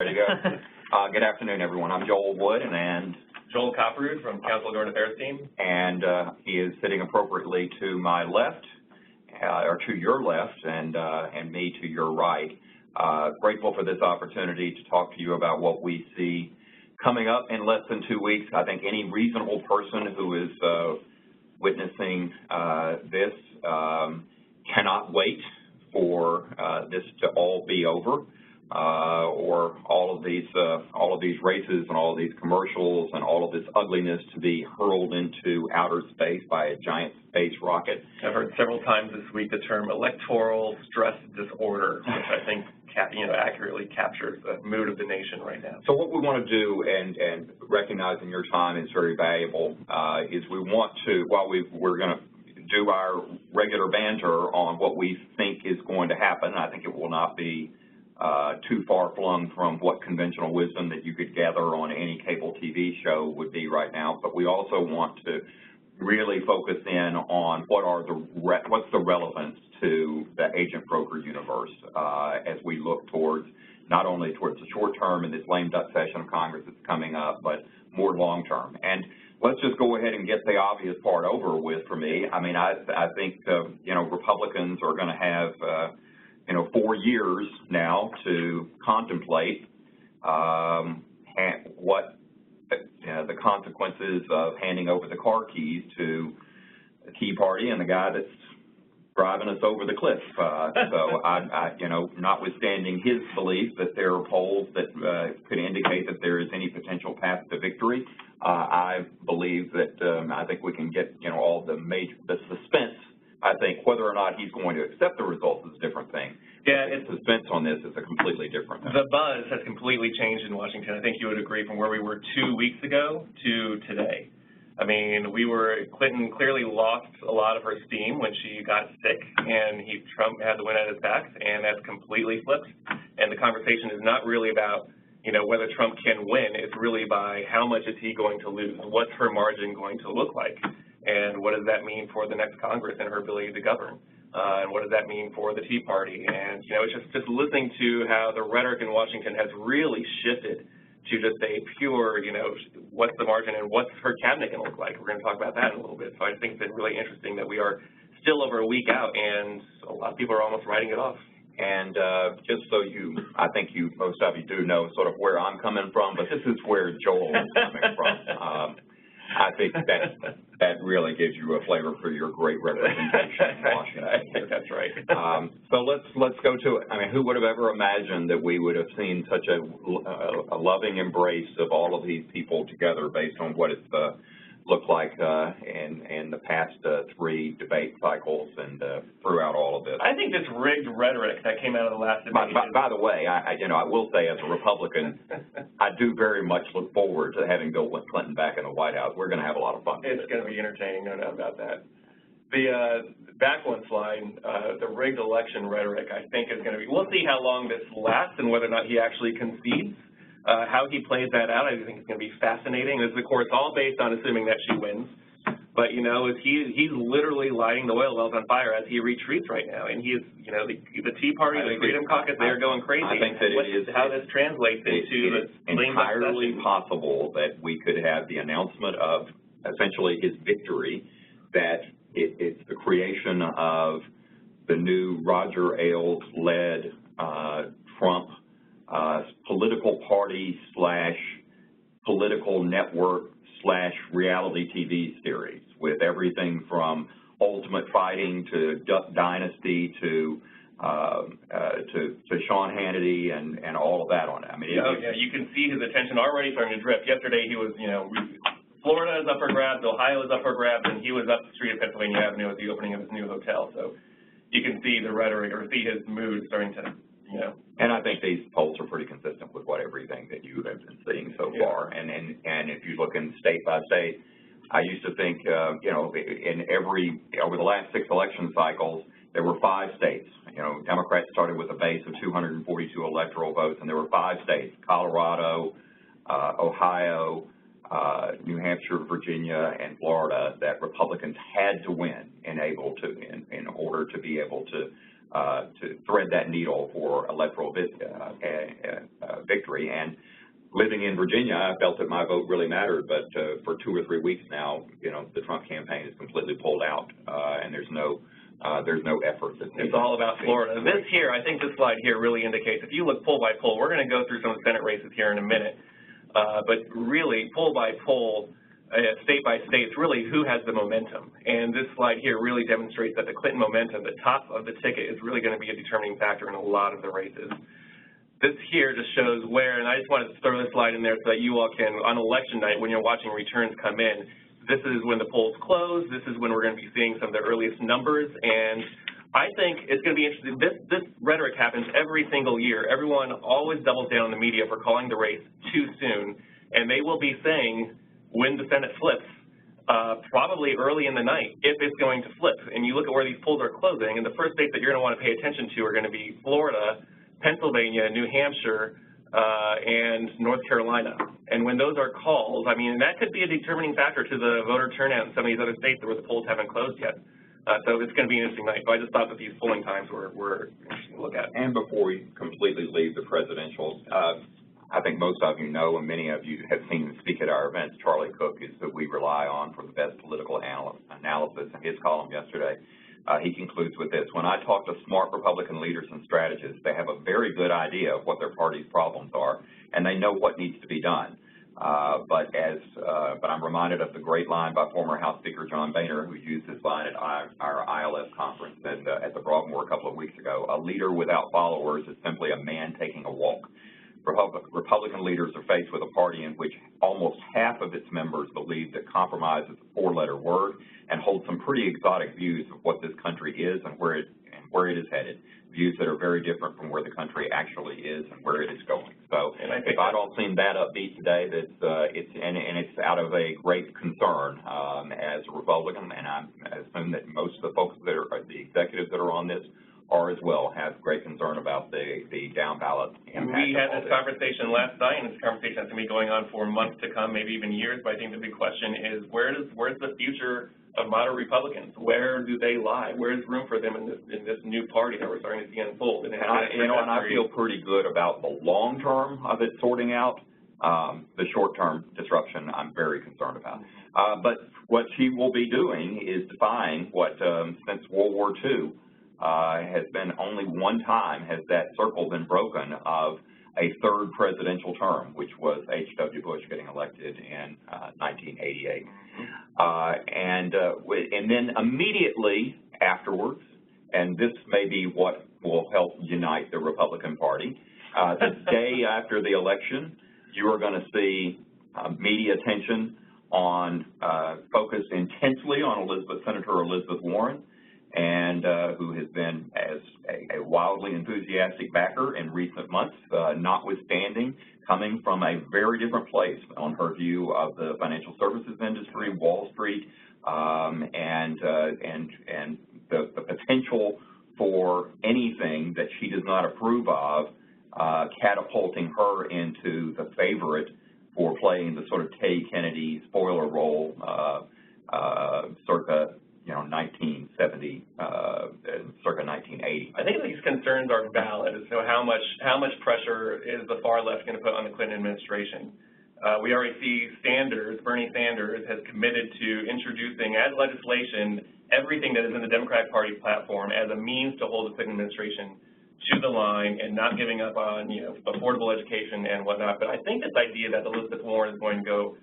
There you go. Good afternoon, everyone. I'm Joel Wood, and Joel Copperud from Council of Government Affairs team. And he is sitting appropriately to my left, or to your left, and me to your right. Grateful for this opportunity to talk to you about what we see coming up in less than 2 weeks. I think any reasonable person who is witnessing this cannot wait for this to all be over, or all of these races and all of these commercials and all of this ugliness to be hurled into outer space by a giant space rocket. I've heard several times this week the term electoral stress disorder, which I think accurately captures the mood of the nation right now. So what we want to do, and recognizing your time is very valuable, is we want to, while we're going to do our regular banter on what we think is going to happen. I think it will not be too far flung from what conventional wisdom that you could gather on any cable TV show would be right now. But we also want to really focus in on what's the relevance to the agent broker universe as we look towards not only towards the short term in this lame duck session of Congress that's coming up, but more long term. And let's just go ahead and get the obvious part over with for me. I mean, I think Republicans are going to have 4 years now to contemplate what the consequences of handing over the car keys to the Tea Party and the guy that's driving us over the cliff. So notwithstanding his belief that there are polls that could indicate that there is any potential path to victory, I believe that I think we can get all the suspense. I think whether or not he's going to accept the results is a different thing. Yeah, suspense on this is a completely different thing. The buzz has completely changed in Washington. I think you would agree from where we were 2 weeks ago to today. I mean, Clinton clearly lost a lot of her steam when she got sick, and Trump had the wind at his back, and that's completely flipped. And the conversation is not really about whether Trump can win. It's really by how much is he going to lose? What's her margin going to look like? And what does that mean for the next Congress and her ability to govern? And what does that mean for the Tea Party? And, it's just listening to how the rhetoric in Washington has really shifted to just a pure, what's the margin and what's her cabinet going to look like? We're going to talk about that in a little bit. So I think it's been really interesting that we are still over a week out, and a lot of people are almost writing it off. And just so I think most of you do know sort of where I'm coming from, but this is where Joel is coming from. I think that really gives you a flavor for your great representation in Washington. I think that's right. So let's go to it. I mean, who would have ever imagined that we would have seen such a loving embrace of all of these people together based on what it's looked like in the past 3 debate cycles and throughout all of this. I think this rigged rhetoric that came out of the last debate. By the way, I will say as a Republican, I do very much look forward to having Bill Clinton back in the White House. We're going to have a lot of fun. It's going to be entertaining, no doubt about that. The back one slide, the rigged election rhetoric, I think is going to be, we'll see how long this lasts and whether or not he actually concedes. How he plays that out, I think it's going to be fascinating. This is, of course, all based on assuming that she wins. But, he's literally lighting the oil wells on fire as he retreats right now. And he is, the Tea Party, the Freedom Caucus, they are going crazy. I think that how this translates into it's entirely possible that we could have the announcement of essentially his victory, that it's the creation of the new Roger Ailes-led Trump political party / political network / reality TV series with everything from Ultimate Fighting to Duck Dynasty to Sean Hannity and all of that on it. I mean, you can see his attention already starting to drift. Yesterday he was, Florida is up for grabs, Ohio is up for grabs, and he was up the street of Pennsylvania Avenue at the opening of his new hotel. So you can see the rhetoric or see his mood starting to And I think these polls are pretty consistent with everything that you have been seeing so far. And if you look in state by state, I used to think, over the last 6 election cycles, there were 5 states. Democrats started with a base of 242 electoral votes, and there were 5 states: Colorado, Ohio, New Hampshire, Virginia, and Florida that Republicans had to win in order to be able to thread that needle for electoral victory. And living in Virginia, I felt that my vote really mattered, but for 2 or 3 weeks now, the Trump campaign is completely pulled out, and there's no effort. It's all about Florida. This here, I think this slide here really indicates, if you look poll by poll, we're going to go through some of the Senate races here in a minute, but really poll by poll, state by state, it's really who has the momentum. And this slide here really demonstrates that the Clinton momentum, the top of the ticket, is really going to be a determining factor in a lot of the races. This here just shows where, and I just wanted to throw this slide in there so that you all can, on election night, when you're watching returns come in, this is when the polls close. This is when we're going to be seeing some of the earliest numbers. And I think it's going to be interesting. This rhetoric happens every single year. Everyone always doubles down on the media for calling the race too soon. And they will be saying when the Senate flips, probably early in the night, if it's going to flip. And you look at where these polls are closing, and the first states that you're going to want to pay attention to are going to be Florida, Pennsylvania, New Hampshire, and North Carolina. And when those are called, I mean, that could be a determining factor to the voter turnout in some of these other states where the polls haven't closed yet. So it's going to be an interesting night. So I just thought that these polling times were interesting to look at. And before we completely leave the presidential, I think most of you know, and many of you have seen him speak at our events, Charlie Cook is who we rely on for the best political analysis in his column yesterday. He concludes with this: when I talk to smart Republican leaders and strategists, they have a very good idea of what their party's problems are, and they know what needs to be done. But I'm reminded of the great line by former House Speaker John Boehner, who used this line at our ILF conference at the Broadmoor a couple of weeks ago: a leader without followers is simply a man taking a walk. Republican leaders are faced with a party in which almost half of its members believe that compromise is a 4-letter word and hold some pretty exotic views of what this country is and where it is headed, views that are very different from where the country actually is and where it is going. So if I don't seem that upbeat today, it's out of a great concern as a Republican, and I assume that most of the folks that are the executives that are on this are as well, have great concern about the down ballot impact. We had this conversation last night, and this conversation has going to be going on for months to come, maybe even years. But I think the big question is, where's the future of moderate Republicans? Where do they lie? Where's room for them in this new party that we're starting to see unfold? And I feel pretty good about the long term of it sorting out. The short term disruption I'm very concerned about. But what she will be doing is defying what since World War II. Has been only one time has that circle been broken of a third presidential term, which was H.W. Bush getting elected in 1988. And then immediately afterwards, and this may be what will help unite the Republican Party, the day after the election, you are going to see media attention on focused intensely on Senator Elizabeth Warren, and who has been as a wildly enthusiastic backer in recent months, notwithstanding coming from a very different place on her view of the financial services industry, Wall Street, and the potential for anything that she does not approve of, catapulting her into the favorite for playing the sort of Tay Kennedy spoiler role circa 1970, circa 1980. I think these concerns are valid as to how much pressure is the far left going to put on the Clinton administration. We already see Bernie Sanders has committed to introducing as legislation everything that is in the Democratic Party platform as a means to hold the Clinton administration to the line and not giving up on affordable education and whatnot. But I think this idea that Elizabeth Warren is going to go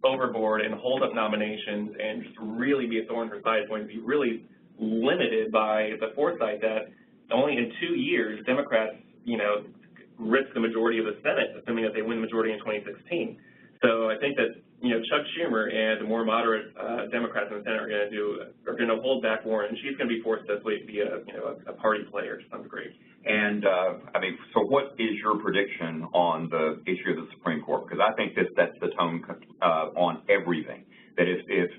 overboard and hold up nominations and just really be a thorn in her side is going to be really limited by the foresight that only in 2 years Democrats, risk the majority of the Senate, assuming that they win the majority in 2016. So I think that Chuck Schumer and the more moderate Democrats in the Senate are going to hold back Warren, and she's going to be forced to be a party player to some degree. And so what is your prediction on the issue of the Supreme Court? Because I think this sets the tone on everything. That if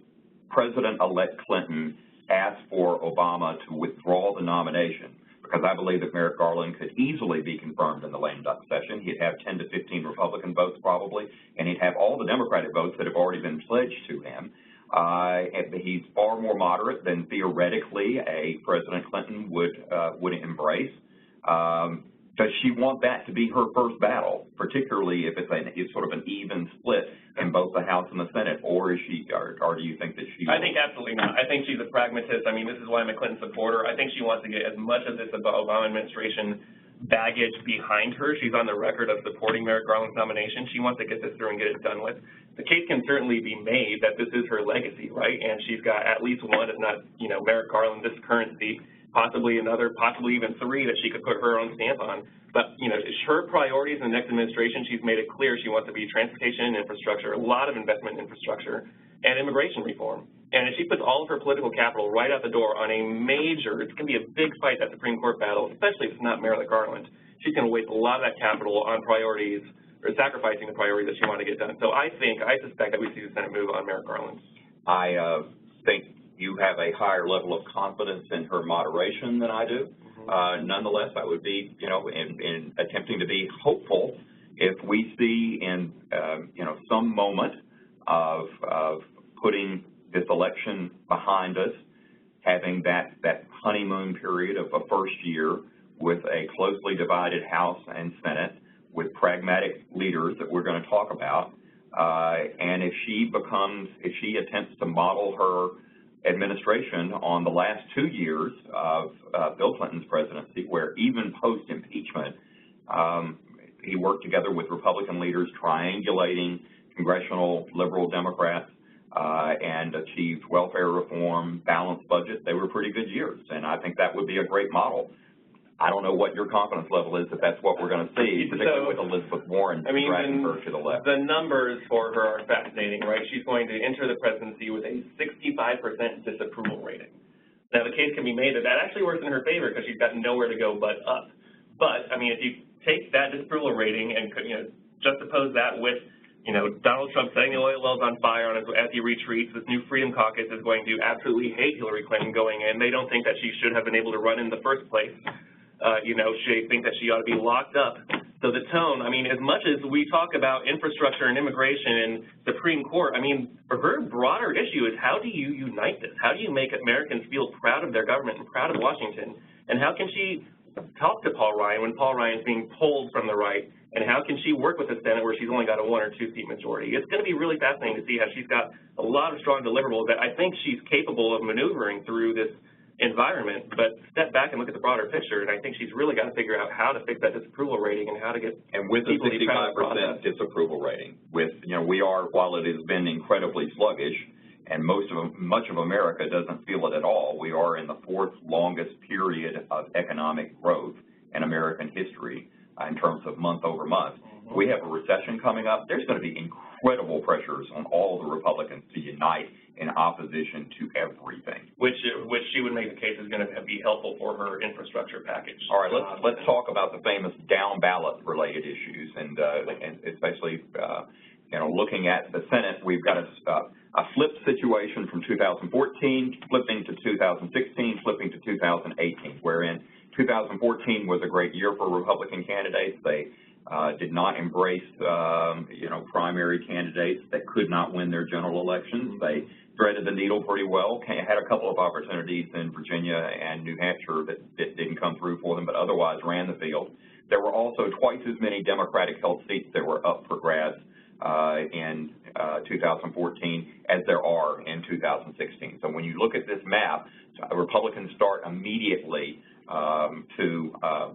President-elect Clinton asked for Obama to withdraw the nomination, because I believe that Merrick Garland could easily be confirmed in the lame duck session. He'd have 10 to 15 Republican votes probably, and he'd have all the Democratic votes that have already been pledged to him. He's far more moderate than theoretically a President Clinton would embrace. Does she want that to be her first battle, particularly if it's sort of an even split in both the House and the Senate, or do you think that she will? I think absolutely not. I think she's a pragmatist. I mean, this is why I'm a Clinton supporter. I think she wants to get as much of this Obama administration baggage behind her. She's on the record of supporting Merrick Garland's nomination. She wants to get this through and get it done with. The case can certainly be made that this is her legacy, right? And she's got at least one, if not, Merrick Garland, this current seat, possibly another, possibly even three that she could put her own stamp on. But, her priorities in the next administration, she's made it clear she wants to be transportation and infrastructure, a lot of investment in infrastructure, and immigration reform. And if she puts all of her political capital right out the door on a major, it's going to be a big fight, that Supreme Court battle, especially if it's not Merrick Garland. She's going to waste a lot of that capital on priorities, or sacrificing the priorities that she wanted to get done. So I suspect that we see the Senate move on Merrick Garland. I think you have a higher level of confidence in her moderation than I do. Nonetheless, I would be, in attempting to be hopeful if we see in, some moment of putting this election behind us, having that honeymoon period of a first year with a closely divided House and Senate with pragmatic leaders that we're going to talk about, and if she attempts to model her administration on the last 2 years of Bill Clinton's presidency, where even post-impeachment, he worked together with Republican leaders triangulating congressional liberal Democrats and achieved welfare reform, balanced budget. They were pretty good years, and I think that would be a great model. I don't know what your confidence level is that that's what we're going to see, particularly with Elizabeth Warren dragging her to the left. The numbers for her are fascinating, right? She's going to enter the presidency with a 65% disapproval rating. Now, the case can be made that actually works in her favor because she's got nowhere to go but up. But, if you take that disapproval rating and, juxtapose that with, Donald Trump setting the oil wells on fire as he retreats, this new Freedom Caucus is going to absolutely hate Hillary Clinton going in. They don't think that she should have been able to run in the first place. She think that she ought to be locked up. So the tone, as much as we talk about infrastructure and immigration and Supreme Court, for her broader issue is how do you unite this? How do you make Americans feel proud of their government and proud of Washington? And how can she talk to Paul Ryan when Paul Ryan is being pulled from the right? And how can she work with the Senate where she's only got a 1 or 2 seat majority? It's going to be really fascinating to see how she's got a lot of strong deliverables that I think she's capable of maneuvering through this environment, but step back and look at the broader picture, and I think she's really got to figure out how to fix that disapproval rating and how to get with the 65% disapproval rating. We are, while it has been incredibly sluggish, and much of America doesn't feel it at all, we are in the 4th longest period of economic growth in American history in terms of month over month. We have a recession coming up. There's going to be incredible pressures on all the Republicans to unite in opposition to everything. Which she would make the case is going to be helpful for her infrastructure package. All right, let's talk about the famous down ballot related issues, and especially looking at the Senate, we've got a flipped situation from 2014, flipping to 2016, flipping to 2018, wherein 2014 was a great year for Republican candidates. They did not embrace, primary candidates that could not win their general elections. They threaded the needle pretty well, had a couple of opportunities in Virginia and New Hampshire that didn't come through for them, but otherwise ran the field. There were also twice as many Democratic-held seats that were up for grabs in 2014 as there are in 2016. So when you look at this map, Republicans start immediately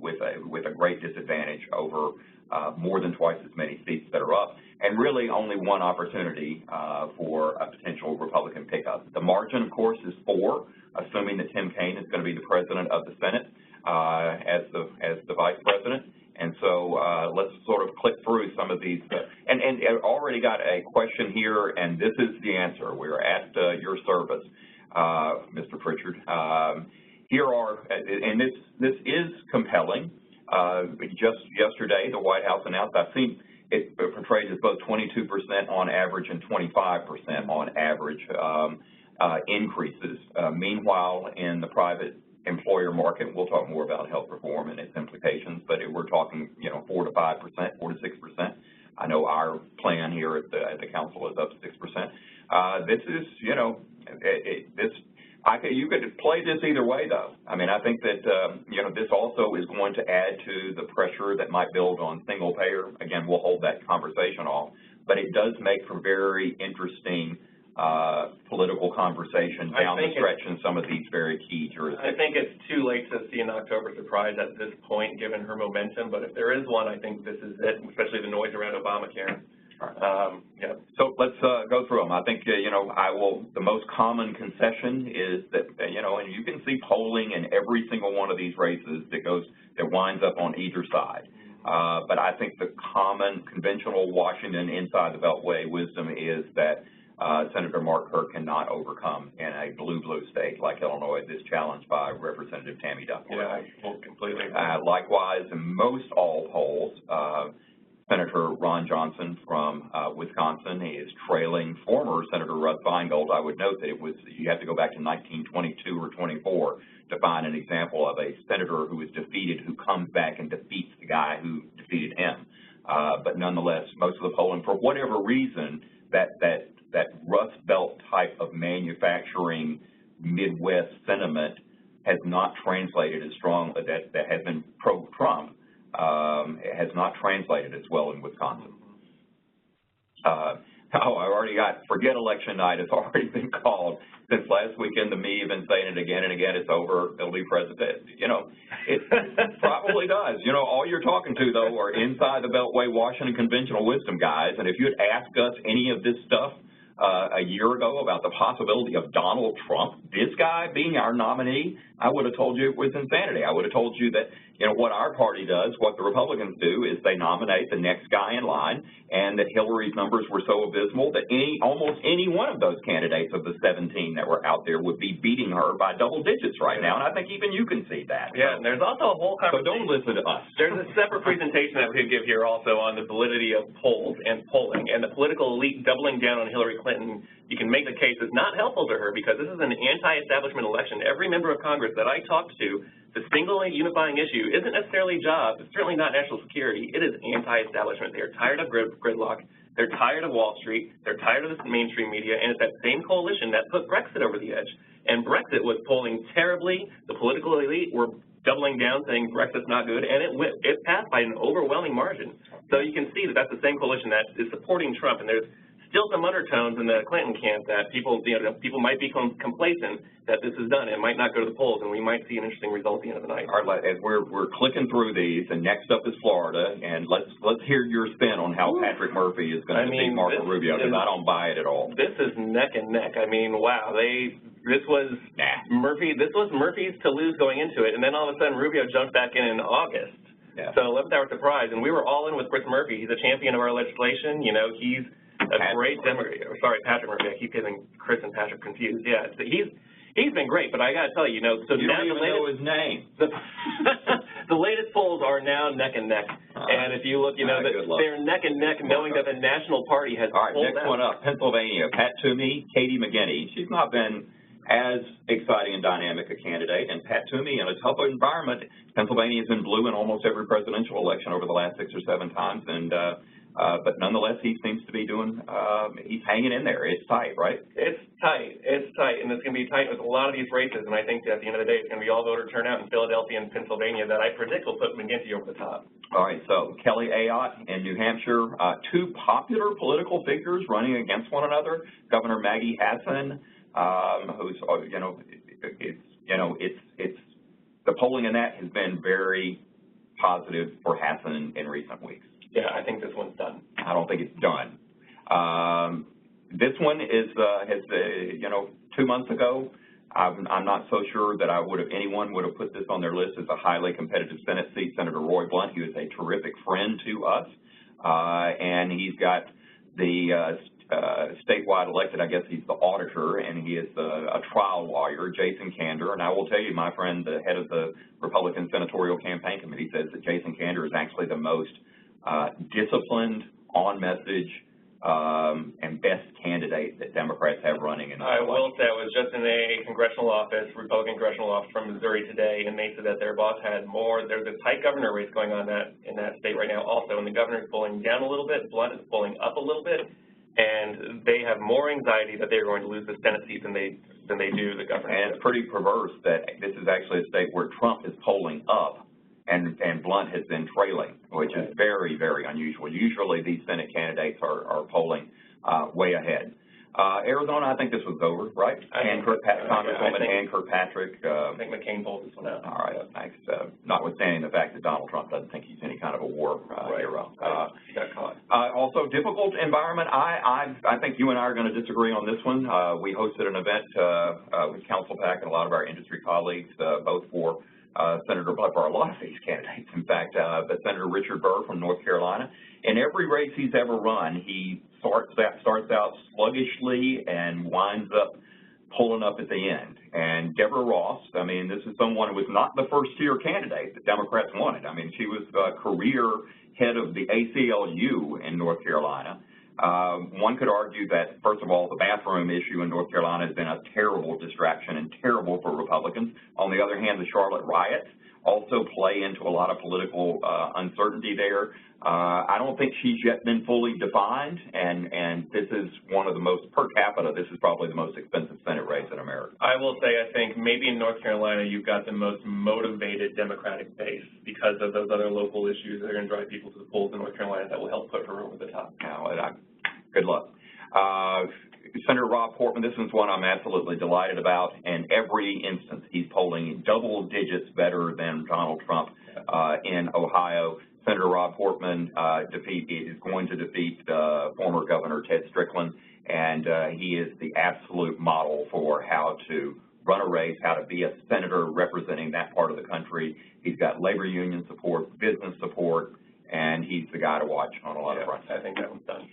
with a great disadvantage over more than twice as many seats that are up, and really only one opportunity for a potential Republican pickup. The margin, of course, is 4, assuming that Tim Kaine is going to be the president of the Senate as the vice president. And so let's sort of click through some of these. And I've already got a question here, and this is the answer. We're at your service, Mr. Pritchard. Here are, and this is compelling. Just yesterday, the White House announced, I've seen it portrayed as both 22% on average and 25% on average increases. Meanwhile, in the private employer market, we'll talk more about health reform and its implications, but we're talking, 4 to 5%, 4 to 6%. I know our plan here at the council is up to 6%. This is, you could play this either way, though. I mean, I think that, this also is going to add to the pressure that might build on single payer. Again, we'll hold that conversation off. But it does make for very interesting political conversation down the stretch in some of these very key jurisdictions. I think it's too late to see an October surprise at this point, given her momentum. But if there is one, I think this is it, especially the noise around Obamacare. Yeah. So let's go through them. I think, the most common concession is that, and you can see polling in every single one of these races that winds up on either side. But I think the common conventional Washington inside the Beltway wisdom is that Senator Mark Kirk cannot overcome in a blue state like Illinois this challenge by Representative Tammy Duckworth. Yeah, completely. Likewise, in most all polls, Senator Ron Johnson from Wisconsin is trailing former Senator Russ Feingold. I would note that you have to go back to 1922 or 24 to find an example of a senator who is defeated who comes back and defeats the guy who defeated him. But nonetheless, most of the polling, for whatever reason, that Rust Belt type of manufacturing Midwest sentiment has not translated as strong, that has been pro-Trump. It has not translated as well in Wisconsin. Forget election night. It's already been called since last weekend. The me have been saying it again and again. It's over. It'll be president. It probably does. All you're talking to, though, are inside the Beltway Washington conventional wisdom guys. And if you had asked us any of this stuff a year ago about the possibility of Donald Trump, this guy being our nominee, I would have told you it was insanity. I would have told you that, what our party does, what the Republicans do, is they nominate the next guy in line, and that Hillary's numbers were so abysmal that almost any one of those candidates of the 17 that were out there would be beating her by double digits right now, and I think even you can see that. Yeah, and there's also a whole conversation. So don't listen to us. There's a separate presentation that we could give here also on the validity of polls and polling, and the political elite doubling down on Hillary Clinton. You can make the case is not helpful to her because this is an anti-establishment election. Every member of Congress that I talked to, the single unifying issue isn't necessarily jobs. It's certainly not national security. It is anti-establishment. They are tired of gridlock. They're tired of Wall Street. They're tired of the mainstream media. And it's that same coalition that put Brexit over the edge. And Brexit was polling terribly. The political elite were doubling down, saying Brexit's not good. And it passed by an overwhelming margin. So you can see that that's the same coalition that is supporting Trump. And there's still some undertones in the Clinton camp that people might become complacent that this is done. It might not go to the polls, and we might see an interesting result at the end of the night. All right, as we're clicking through these, and next up is Florida, and let's hear your spin on how Patrick Murphy is going to defeat Marco Rubio, because I don't buy it at all. This is neck and neck. I mean, wow, this was Murphy's to lose going into it, and then all of a sudden Rubio jumped back in August. Yeah. So 11th hour surprise, and we were all in with Chris Murphy. He's a champion of our legislation. He's Patrick Murphy. I keep getting Chris and Patrick confused. Yeah, so he's been great, but I got to tell you, so you now don't even know his name. The latest polls are now neck and neck, and if you look, they're neck and neck, knowing that the national party has all right, pulled next out. one up, Pennsylvania. Pat Toomey, Katie McGinney. She's not been as exciting and dynamic a candidate, and Pat Toomey, in a tough environment, Pennsylvania has been blue in almost every presidential election over the last 6 or 7 times, and but nonetheless, he seems to be he's hanging in there. It's tight, right? It's tight, and it's going to be tight with a lot of these races, and I think at the end of the day, it's going to be all voter turnout in Philadelphia and Pennsylvania that I predict will put McGinty over the top. All right, so Kelly Ayotte in New Hampshire, 2 popular political figures running against one another. Governor Maggie Hassan, who's, the polling in that has been very positive for Hassan in recent weeks. Yeah, I think this one's done. I don't think it's done. This one is, 2 months ago, I'm not so sure that anyone would have put this on their list as a highly competitive Senate seat. Senator Roy Blunt, he was a terrific friend to us, and he's got the statewide elected, I guess he's the auditor, and he is a trial lawyer, Jason Kander. And I will tell you, my friend, the head of the Republican Senatorial Campaign Committee, says that Jason Kander is actually the most disciplined, on-message, and best candidate that Democrats have running in the election. I will say I was just in a congressional office, Republican congressional office from Missouri today, and they said that their boss had there's a tight governor race going on in that state right now also, and the governor is pulling down a little bit, Blunt is pulling up a little bit, and they have more anxiety that they're going to lose the Senate seat than they do the governorship. And it's pretty perverse that this is actually a state where Trump is polling up and Blunt has been trailing, which is very, very unusual. Usually these Senate candidates are polling way ahead. Arizona, I think this was over, right? Congresswoman Ann Kirkpatrick. I think McCain pulled this one out. All right, thanks. Notwithstanding the fact that Donald Trump doesn't think he's any kind of a war hero. He got caught. Also, difficult environment. I think you and I are going to disagree on this one. We hosted an event with Council PAC and a lot of our industry colleagues, both for Senator Blunt, for a lot of these candidates, in fact, but Senator Richard Burr from North Carolina. In every race he's ever run, he starts out sluggishly and winds up pulling up at the end. And Deborah Ross, I mean, this is someone who was not the first-tier candidate that Democrats wanted. I mean, she was career head of the ACLU in North Carolina. One could argue that, first of all, the bathroom issue in North Carolina has been a terrible distraction and terrible for Republicans. On the other hand, the Charlotte riots also play into a lot of political uncertainty there. I don't think she's yet been fully defined, and this is one of the most, per capita, this is probably the most expensive Senate race in America. I will say, I think maybe in North Carolina you've got the most motivated Democratic base because of those other local issues that are going to drive people to the polls in North Carolina that will help put her over the top. Good luck. Senator Rob Portman, this one's one I'm absolutely delighted about. In every instance, he's polling double digits better than Donald Trump in Ohio. Senator Rob Portman is going to defeat former Governor Ted Strickland, and he is the absolute model for how to run a race, how to be a senator representing that part of the country. He's got labor union support, business support, and he's the guy to watch on a lot of fronts. I think that one's done.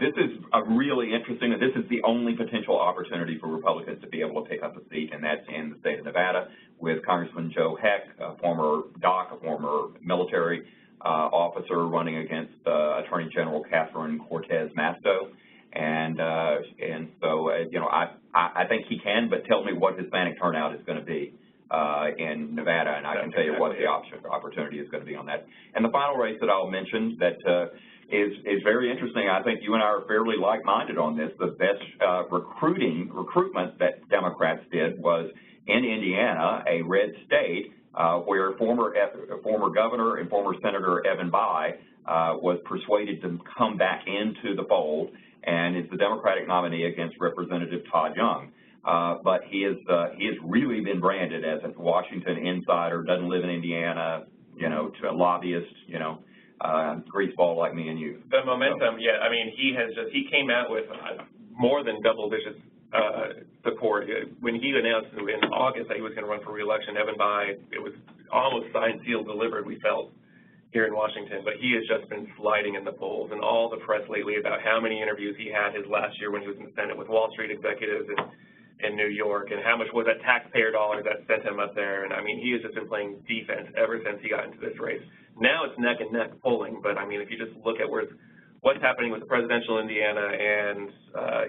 This is a really interesting, this is the only potential opportunity for Republicans to be able to pick up a seat, and that's in the state of Nevada with Congressman Joe Heck, a former DOC, a former military officer running against Attorney General Catherine Cortez Masto. And so, you know, I think he can, but tell me what Hispanic turnout is going to be in Nevada, and I can tell you what the opportunity is going to be on that. And the final race that I'll mention that is very interesting. I think you and I are fairly like-minded on this. The best recruitment that Democrats did was in Indiana, a red state, where former governor and former Senator Evan Bayh was persuaded to come back into the fold and is the Democratic nominee against Representative Todd Young. But he has really been branded as a Washington insider, doesn't live in Indiana, you know, to a lobbyist, you know, greaseball like me and you. The momentum, yeah. I mean, he came out with more than double-digit support. When he announced in August that he was going to run for re-election, Evan Bayh, it was almost signed, sealed, delivered, we felt, here in Washington. But he has just been sliding in the polls, and all the press lately about how many interviews he had his last year when he was in the Senate with Wall Street executives in New York, and how much was that taxpayer dollar that sent him up there. And I mean, he has just been playing defense ever since he got into this race. Now it's neck and neck polling, but I mean, if you just look at what's happening with the presidential Indiana and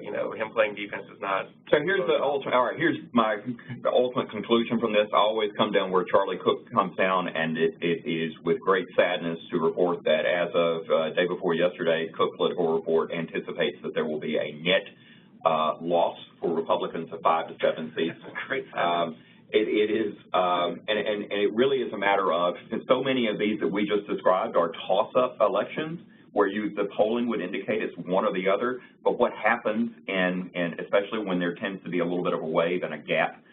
you know, him playing defense is not. So here's the ultimate. All right, here's the ultimate conclusion from this. I always come down where Charlie Cook comes down, and it is with great sadness to report that as of day before yesterday, Cook Political Report anticipates that there will be a net loss for Republicans of 5 to 7 seats. Great. It is, and it really is a matter of, and so many of these that we just described are toss-up elections where the polling would indicate it's one or the other, but what happens, and especially when there tends to be a little bit of a wave and a gap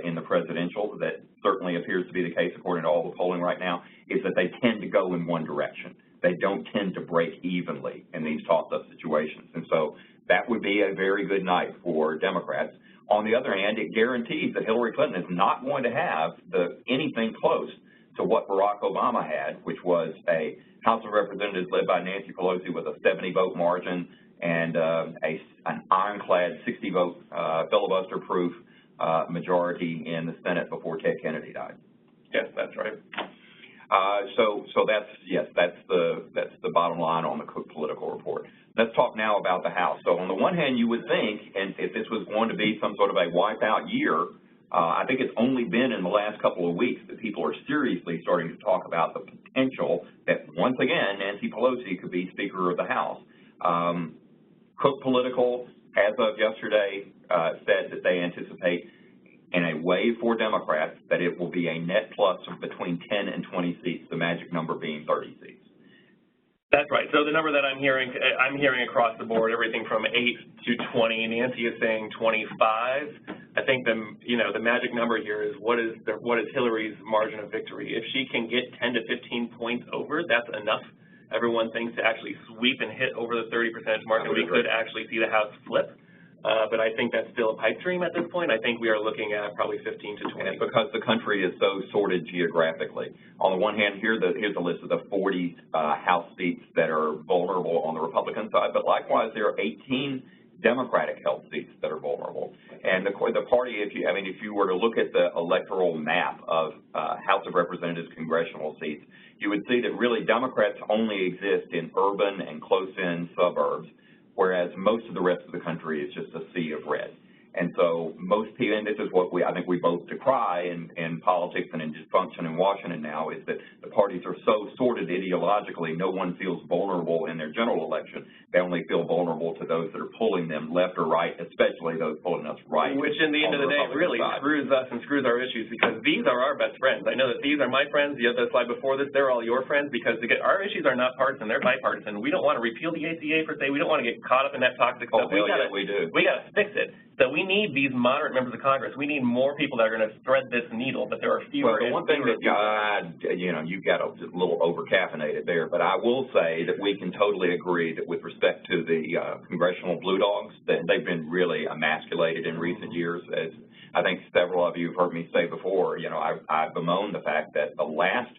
in the presidential, that certainly appears to be the case according to all the polling right now, is that they tend to go in one direction. They don't tend to break evenly in these toss-up situations, and so that would be a very good night for Democrats. On the other hand, it guarantees that Hillary Clinton is not going to have anything close to what Barack Obama had, which was a House of Representatives led by Nancy Pelosi with a 70-vote margin and an ironclad 60-vote filibuster-proof majority in the Senate before Ted Kennedy died. Yes, that's right. So that's the bottom line on the Cook Political Report. Let's talk now about the House. So on the one hand, you would think, and if this was going to be some sort of a wipeout year, I think it's only been in the last couple of weeks that people are seriously starting to talk about the potential that, once again, Nancy Pelosi could be Speaker of the House. Cook Political, as of yesterday, said that they anticipate in a way for Democrats that it will be a net plus of between 10 and 20 seats, the magic number being 30 seats. That's right. So the number that I'm hearing across the board, everything from 8 to 20. Nancy is saying 25. I think the magic number here is what is Hillary's margin of victory? If she can get 10 to 15 points over, that's enough. Everyone thinks to actually sweep and hit over the 30% mark, and we could actually see the House flip. But I think that's still a pipe dream at this point. I think we are looking at probably 15 to 20. And because the country is so sorted geographically. On the one hand, here's a list of the 40 House seats that are vulnerable on the Republican side, but likewise there are 18 Democratic-held seats that are vulnerable. And the party, if you were to look at the electoral map of House of Representatives congressional seats, you would see that really Democrats only exist in urban and close-in suburbs, whereas most of the rest of the country is just a sea of red. And so most people, and this is what I think we both decry in politics and in dysfunction in Washington now, is that the parties are so sorted ideologically, no one feels vulnerable in their general election. They only feel vulnerable to those that are pulling them left or right, especially those pulling us right. Which in the end of the day really screws us and screws our issues, because these are our best friends. I know that these are my friends. The other slide before this, they're all your friends, because our issues are not partisan, they're bipartisan. We don't want to repeal the ACA per se. We don't want to get caught up in that toxic stuff. We do. We got to fix it. So we need these moderate members of Congress. We need more people that are going to thread this needle, but there are fewer. Well, the one thing that, you got a little over-caffeinated there, but I will say that we can totally agree that with respect to the congressional blue dogs, that they've been really emasculated in recent years. As I think several of you have heard me say before, I bemoan the fact that the last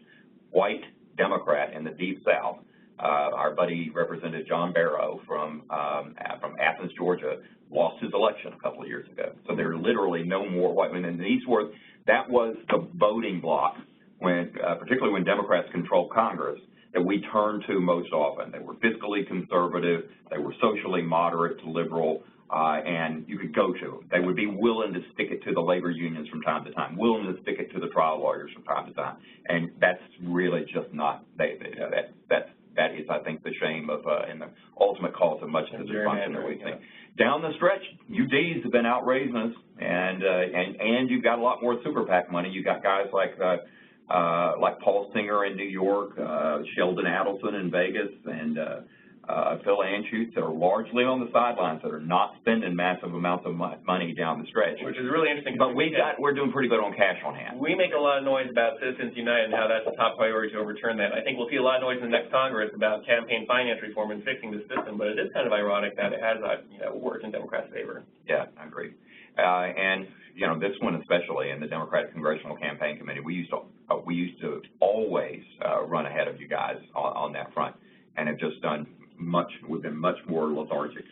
white Democrat in the Deep South, our buddy Representative John Barrow from Athens, Georgia, lost his election a couple of years ago. So there are literally no more white men. And that was the voting bloc, particularly when Democrats controlled Congress, that we turned to most often. They were fiscally conservative, they were socially moderate to liberal, and you could go to them. They would be willing to stick it to the labor unions from time to time, willing to stick it to the trial lawyers from time to time. And that's really just not, that is, I think, the shame of and the ultimate cause of much of the dysfunction that we've seen. Down the stretch, UDs have been outraising us, and you've got a lot more super PAC money. You've got guys like Paul Singer in New York, Sheldon Adelson in Vegas, and Phil Anschutz that are largely on the sidelines, that are not spending massive amounts of money down the stretch. Which is really interesting. But we're doing pretty good on cash on hand. We make a lot of noise about Citizens United and how that's a top priority to overturn that. I think we'll see a lot of noise in the next Congress about campaign finance reform and fixing the system, but it is kind of ironic that it has worked in Democrats' favor. Yeah, I agree. And this one especially, in the Democratic Congressional Campaign Committee, we used to always run ahead of you guys on that front, and have just done we've been much more lethargic.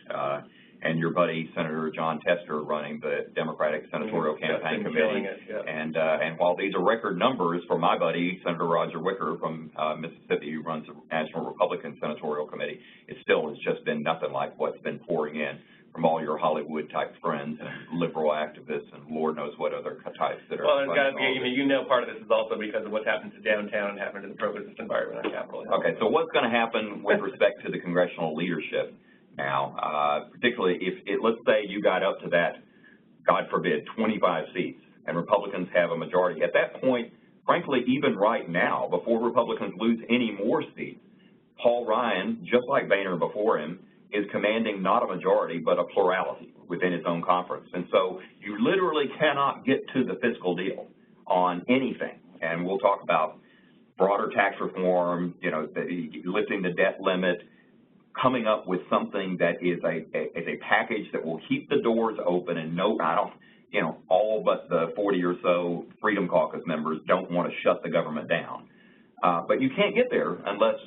And your buddy, Senator John Tester, running the Democratic Senatorial Campaign Committee. And while these are record numbers for my buddy, Senator Roger Wicker from Mississippi, who runs the National Republican Senatorial Committee, it still has just been nothing like what's been pouring in from all your Hollywood-type friends and liberal activists and Lord knows what other types that are. Well, it's got to be, part of this is also because of what's happened to downtown and happened to the pro-business environment on Capitol Hill. Okay, so what's going to happen with respect to the congressional leadership now, particularly let's say you got up to that, God forbid, 25 seats, and Republicans have a majority. At that point, frankly, even right now, before Republicans lose any more seats, Paul Ryan, just like Boehner before him, is commanding not a majority, but a plurality within his own conference. And so you literally cannot get to the fiscal deal on anything. And we'll talk about broader tax reform, lifting the debt limit, coming up with something that is a package that will keep the doors open, and all but the 40 or so Freedom Caucus members don't want to shut the government down. But you can't get there unless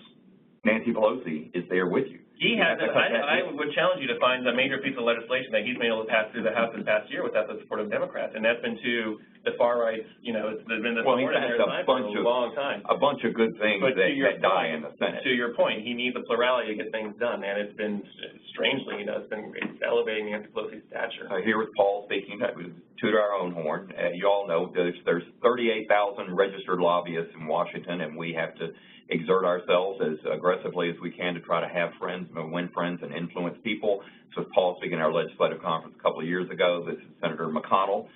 Nancy Pelosi is there with you. He hasn't. I would challenge you to find a major piece of legislation that he's been able to pass through the House this past year without the support of Democrats, and that's been to the far right. It's been the support in there for a long time. A bunch of good things that die in the Senate. To your point, he needs a plurality to get things done, and it's been strangely, it's been elevating Nancy Pelosi's stature. Here was Paul speaking. To our own horn. You all know there's 38,000 registered lobbyists in Washington, and we have to exert ourselves as aggressively as we can to try to have friends, win friends, and influence people. was Paul speaking at our legislative conference a couple of years ago. This is Senator McConnell,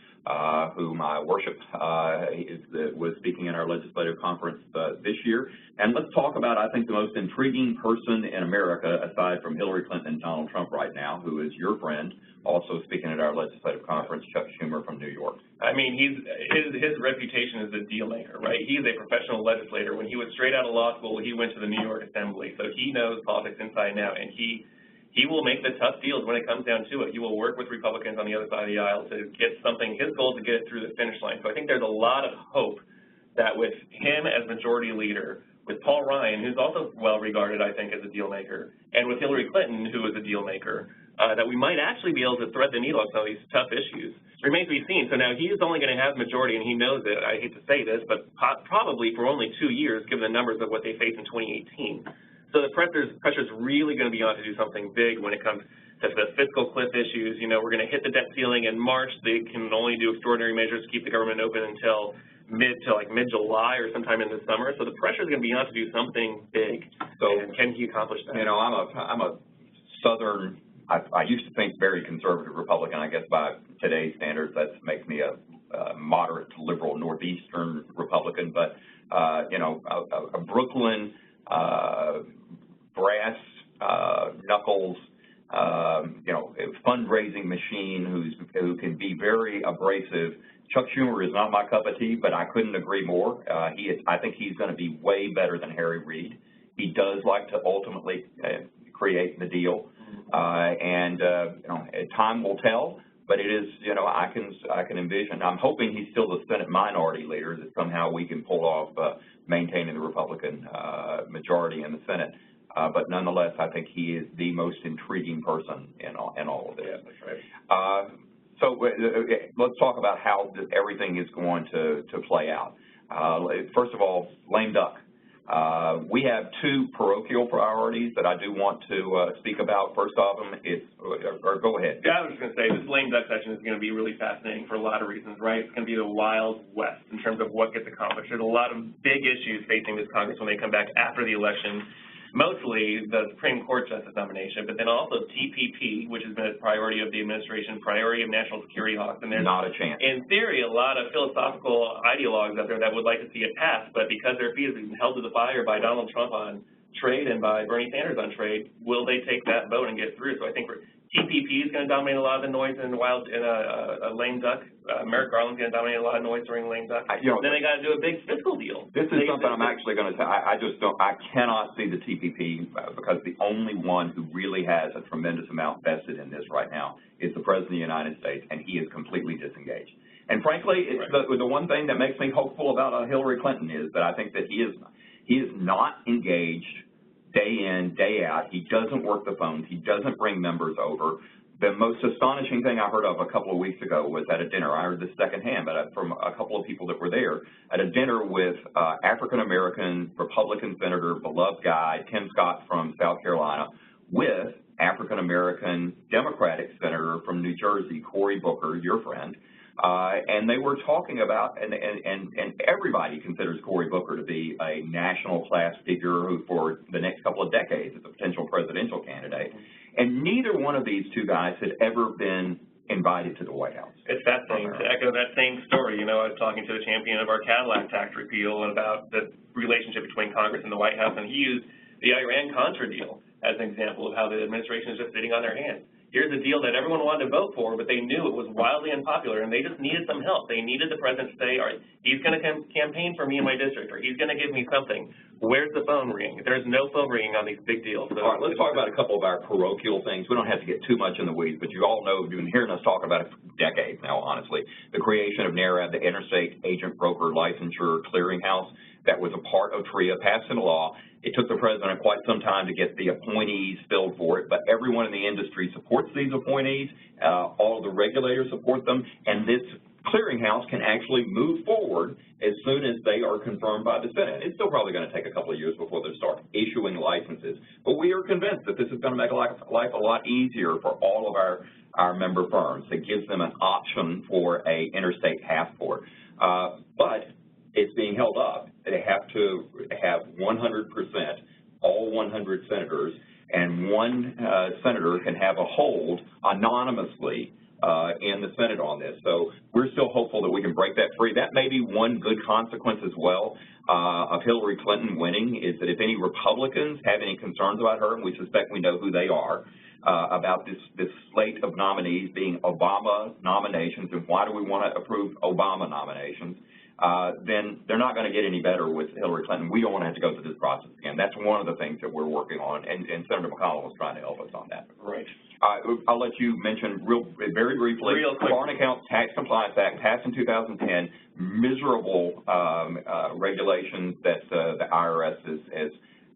whom I worship, was speaking in our legislative conference this year. And let's talk about, I think, the most intriguing person in America, aside from Hillary Clinton and Donald Trump right now, who is your friend, also speaking at our legislative conference, Chuck Schumer from New York. I mean, his reputation is a deal maker, right? He's a professional legislator. When he was straight out of law school, he went to the New York Assembly, so he knows politics inside and out, and he will make the tough deals when it comes down to it. He will work with Republicans on the other side of the aisle to get something. His goal is to get it through the finish line. So I think there's a lot of hope that with him as majority leader, with Paul Ryan, who's also well regarded, I think, as a deal maker, and with Hillary Clinton, who is a deal maker, that we might actually be able to thread the needle on some of these tough issues. Remains to be seen. So now he's only going to have majority, and he knows it. I hate to say this, but probably for only 2 years, given the numbers of what they face in 2018. So the pressure's really going to be on to do something big when it comes to the fiscal cliff issues. You know, we're going to hit the debt ceiling in March. They can only do extraordinary measures to keep the government open until mid-July or sometime in the summer. So the pressure's going to be on to do something big. So and can he accomplish that? You know, I'm a Southern. I used to think very conservative Republican. I guess by today's standards, that makes me a moderate to liberal Northeastern Republican. But you know, a Brooklyn brass knuckles, you know, fundraising machine who can be very abrasive. Chuck Schumer is not my cup of tea, but I couldn't agree more. I think he's going to be way better than Harry Reid. He does like to ultimately create the deal, and you know, time will tell. But it is, you know, I can envision. I'm hoping he's still the Senate minority leader, that somehow we can pull off maintaining the Republican majority in the Senate. But nonetheless, I think he is the most intriguing person in all of this. Yeah, that's right. So let's talk about how everything is going to play out. First of all, lame duck. We have 2 parochial priorities that I do want to speak about. First of them is, or go ahead. Yeah, I was just going to say, this lame duck session is going to be really fascinating for a lot of reasons, right? It's going to be the Wild West in terms of what gets accomplished. There's a lot of big issues facing this Congress when they come back after the election. Mostly the Supreme Court justice nomination, but then also TPP, which has been a priority of the administration, priority of national security hawks. And there's, not a chance. In theory, a lot of philosophical ideologues out there that would like to see it pass, but because their feet have been held to the fire by Donald Trump on trade and by Bernie Sanders on trade, will they take that vote and get through? So I think TPP is going to dominate a lot of the noise in a lame duck. Merrick Garland's going to dominate a lot of noise during lame duck. Then they got to do a big fiscal deal. This is something I'm actually going to say. I cannot see the TPP because the only one who really has a tremendous amount vested in this right now is the President of the United States, and he is completely disengaged. And frankly, it's the one thing that makes me hopeful about Hillary Clinton is that I think that he is not engaged day in, day out. He doesn't work the phones. He doesn't bring members over. The most astonishing thing I heard of a couple of weeks ago was at a dinner. I heard this secondhand, but from a couple of people that were there, at a dinner with African-American Republican Senator, beloved guy, Tim Scott from South Carolina, with African-American Democratic Senator from New Jersey, Cory Booker, your friend, and they were talking about, and everybody considers Cory Booker to be a national class figure who for the next couple of decades is a potential presidential candidate. And neither one of these 2 guys had ever been invited to the White House. It's fascinating to echo that same story. You know, I was talking to a champion of our Cadillac tax repeal and about the relationship between Congress and the White House, and he used the Iran-Contra deal as an example of how the administration is just sitting on their hands. Here's a deal that everyone wanted to vote for, but they knew it was wildly unpopular, and they just needed some help. They needed the president to say, all right, he's going to campaign for me in my district, or he's going to give me something. Where's the phone ringing? There's no phone ringing on these big deals. So, all right, let's talk about a couple of our parochial things. We don't have to get too much in the weeds, but you all know, you've been hearing us talk about it for decades now, honestly. The creation of NARAB, the Interstate Agent Broker Licensure Clearinghouse, that was a part of TRIA, passed into law. It took the president quite some time to get the appointees filled for it, but everyone in the industry supports these appointees. All of the regulators support them, and this clearinghouse can actually move forward as soon as they are confirmed by the Senate. It's still probably going to take a couple of years before they start issuing licenses, but we are convinced that this is going to make life a lot easier for all of our member firms. It gives them an option for a interstate passport, but it's being held up. They have to have 100%, all 100 senators and one senator can have a hold anonymously in the Senate on this. So we're still hopeful that we can break that free. That may be one good consequence as well of Hillary Clinton winning, is that if any Republicans have any concerns about her, and we suspect we know who they are, about this slate of nominees being Obama nominations, and why do we want to approve Obama nominations, then they're not going to get any better with Hillary Clinton. We don't want to have to go through this process again. That's one of the things that we're working on, and Senator McConnell was trying to help us on that. Right. I'll let you mention very briefly, Foreign Accounts Tax Compliance Act passed in 2010, miserable regulations that the IRS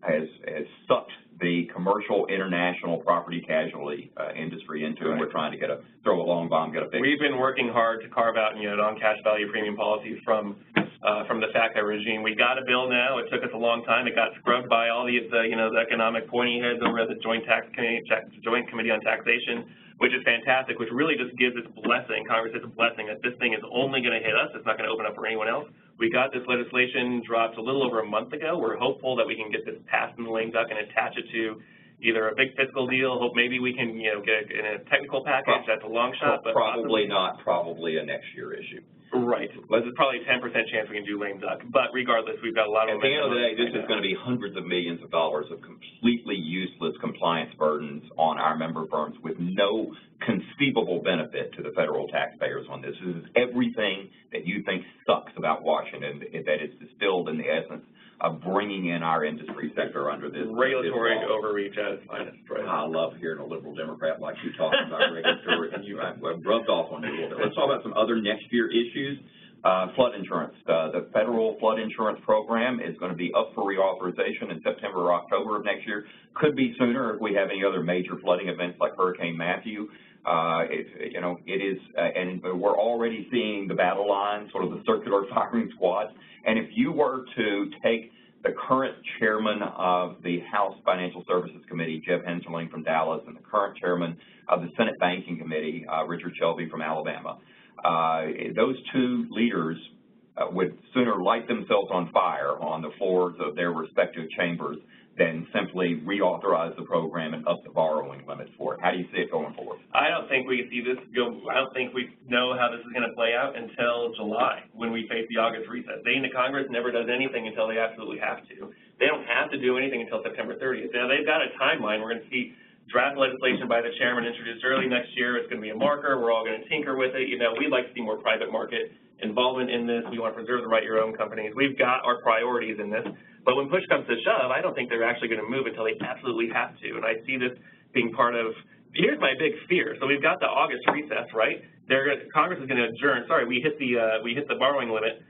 has sucked the commercial international property casualty industry into, and we're trying to throw a long bomb, get a fix. We've been working hard to carve out, non-cash value premium policies from the FATCA regime. We got a bill now. It took us a long time. It got scrubbed by all the economic pointy heads over at the Joint Committee on Taxation, which is fantastic, which really just gives its blessing, Congress its blessing, that this thing is only going to hit us. It's not going to open up for anyone else. We got this legislation dropped a little over a month ago. We're hopeful that we can get this passed in the lame duck and attach it to either a big fiscal deal. Hope maybe we can, get it in a technical package. That's a long shot, but probably not. Probably a next year issue. Right. There's probably a 10% chance we can do lame duck. But regardless, we've got a lot of. At the end of the day, this is going to be hundreds of millions of dollars of completely useless compliance burdens on our member firms with no conceivable benefit to the federal taxpayers on this. This is everything that you think sucks about Washington that is distilled in the essence of bringing in our industry sector under this. Regulatory overreach at its finest. Right. I love hearing a liberal Democrat like you talking about regulatory, and I've rubbed off on you a little bit. Let's talk about some other next year issues. Flood insurance. The federal flood insurance program is going to be up for reauthorization in September or October of next year. Could be sooner if we have any other major flooding events like Hurricane Matthew. It is, and we're already seeing the battle lines, sort of the circular firing squads. And if you were to take the current chairman of the House Financial Services Committee, Jeb Hensarling from Dallas, and the current chairman of the Senate Banking Committee, Richard Shelby from Alabama, those two leaders would sooner light themselves on fire on the floors of their respective chambers than simply reauthorize the program and up the borrowing limits for it. How do you see it going forward? I don't think we see this go. I don't think we know how this is going to play out until July when we face the August recess. The Congress never does anything until they absolutely have to. They don't have to do anything until September 30th. Now, they've got a timeline. We're going to see draft legislation by the chairman introduced early next year. It's going to be a marker. We're all going to tinker with it. We'd like to see more private market involvement in this. We want to preserve the right to your own companies. We've got our priorities in this. But when push comes to shove, I don't think they're actually going to move until they absolutely have to. And I see this being part of, here's my big fear. So we've got the August recess, right? Congress is going to adjourn. Sorry, we hit the borrowing limit,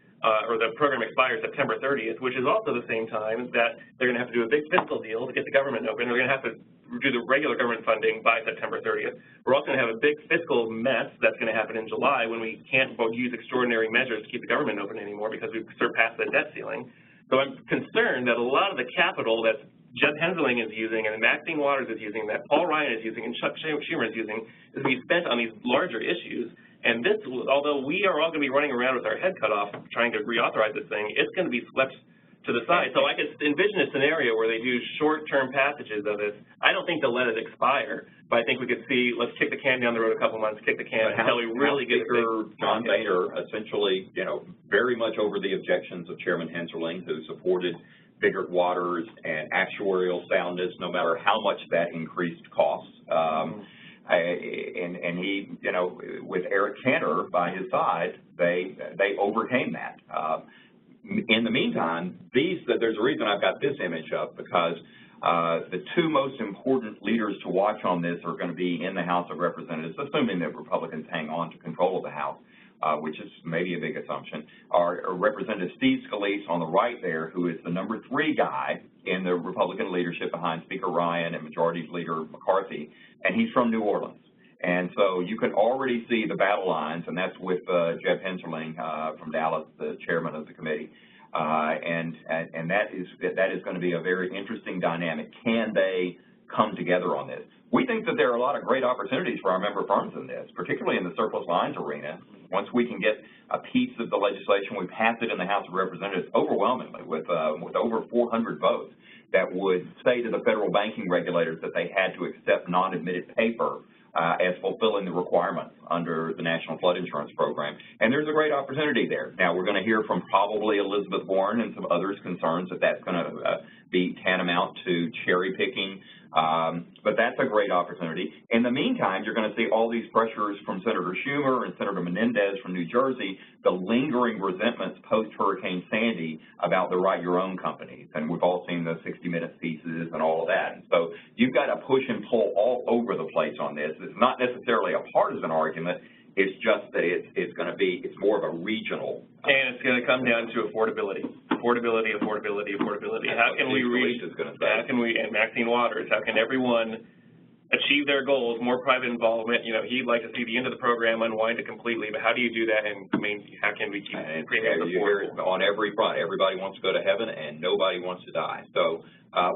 or the program expires September 30th, which is also the same time that they're going to have to do a big fiscal deal to get the government open. They're going to have to do the regular government funding by September 30th. We're also going to have a big fiscal mess that's going to happen in July when we can't use extraordinary measures to keep the government open anymore because we've surpassed the debt ceiling. So I'm concerned that a lot of the capital that Jeb Hensarling is using and Maxine Waters is using, that Paul Ryan is using and Chuck Schumer is using, is being spent on these larger issues. And this, although we are all going to be running around with our head cut off trying to reauthorize this thing, it's going to be swept to the side. So I could envision a scenario where they do short-term passages of this. I don't think they'll let it expire, but I think we could see, let's kick the can down the road a couple months, kick the can until we really get John Boehner essentially, very much over the objections of Chairman Hensarling, who supported bigger waters and actuarial soundness, no matter how much that increased costs. And he, with Eric Cantor by his side, they overcame that. In the meantime, there's a reason I've got this image up, because the two most important leaders to watch on this are going to be in the House of Representatives, assuming that Republicans hang on to control of the House, which is maybe a big assumption, are Representative Steve Scalise on the right there, who is the number 3 guy in the Republican leadership behind Speaker Ryan and Majority Leader McCarthy, and he's from New Orleans. And so you can already see the battle lines, and that's with Jeb Hensarling from Dallas, the chairman of the committee. And that is going to be a very interesting dynamic. Can they come together on this? We think that there are a lot of great opportunities for our member firms in this, particularly in the surplus lines arena. Once we can get a piece of the legislation, we passed it in the House of Representatives overwhelmingly with over 400 votes. that would say to the federal banking regulators that they had to accept non-admitted paper as fulfilling the requirements under the National Flood Insurance Program. And there's a great opportunity there. Now, we're going to hear from probably Elizabeth Warren and some others' concerns that that's going to be tantamount to cherry picking, but that's a great opportunity. In the meantime, you're going to see all these pressures from Senator Schumer and Senator Menendez from New Jersey, the lingering resentments post-Hurricane Sandy about the write your own companies. And we've all seen the 60 Minutes pieces and all of that. And so you've got to push and pull all over the place on this. It's not necessarily a partisan argument. It's just that it's going to be, it's more of a regional. And it's going to come down to affordability. Affordability. How can we reach, how can we, and Maxine Waters, how can everyone achieve their goals, more private involvement? You know, he'd like to see the end of the program unwind it completely, but how do you do that? And I mean, how can we keep creating affordable? On every front, everybody wants to go to heaven and nobody wants to die. So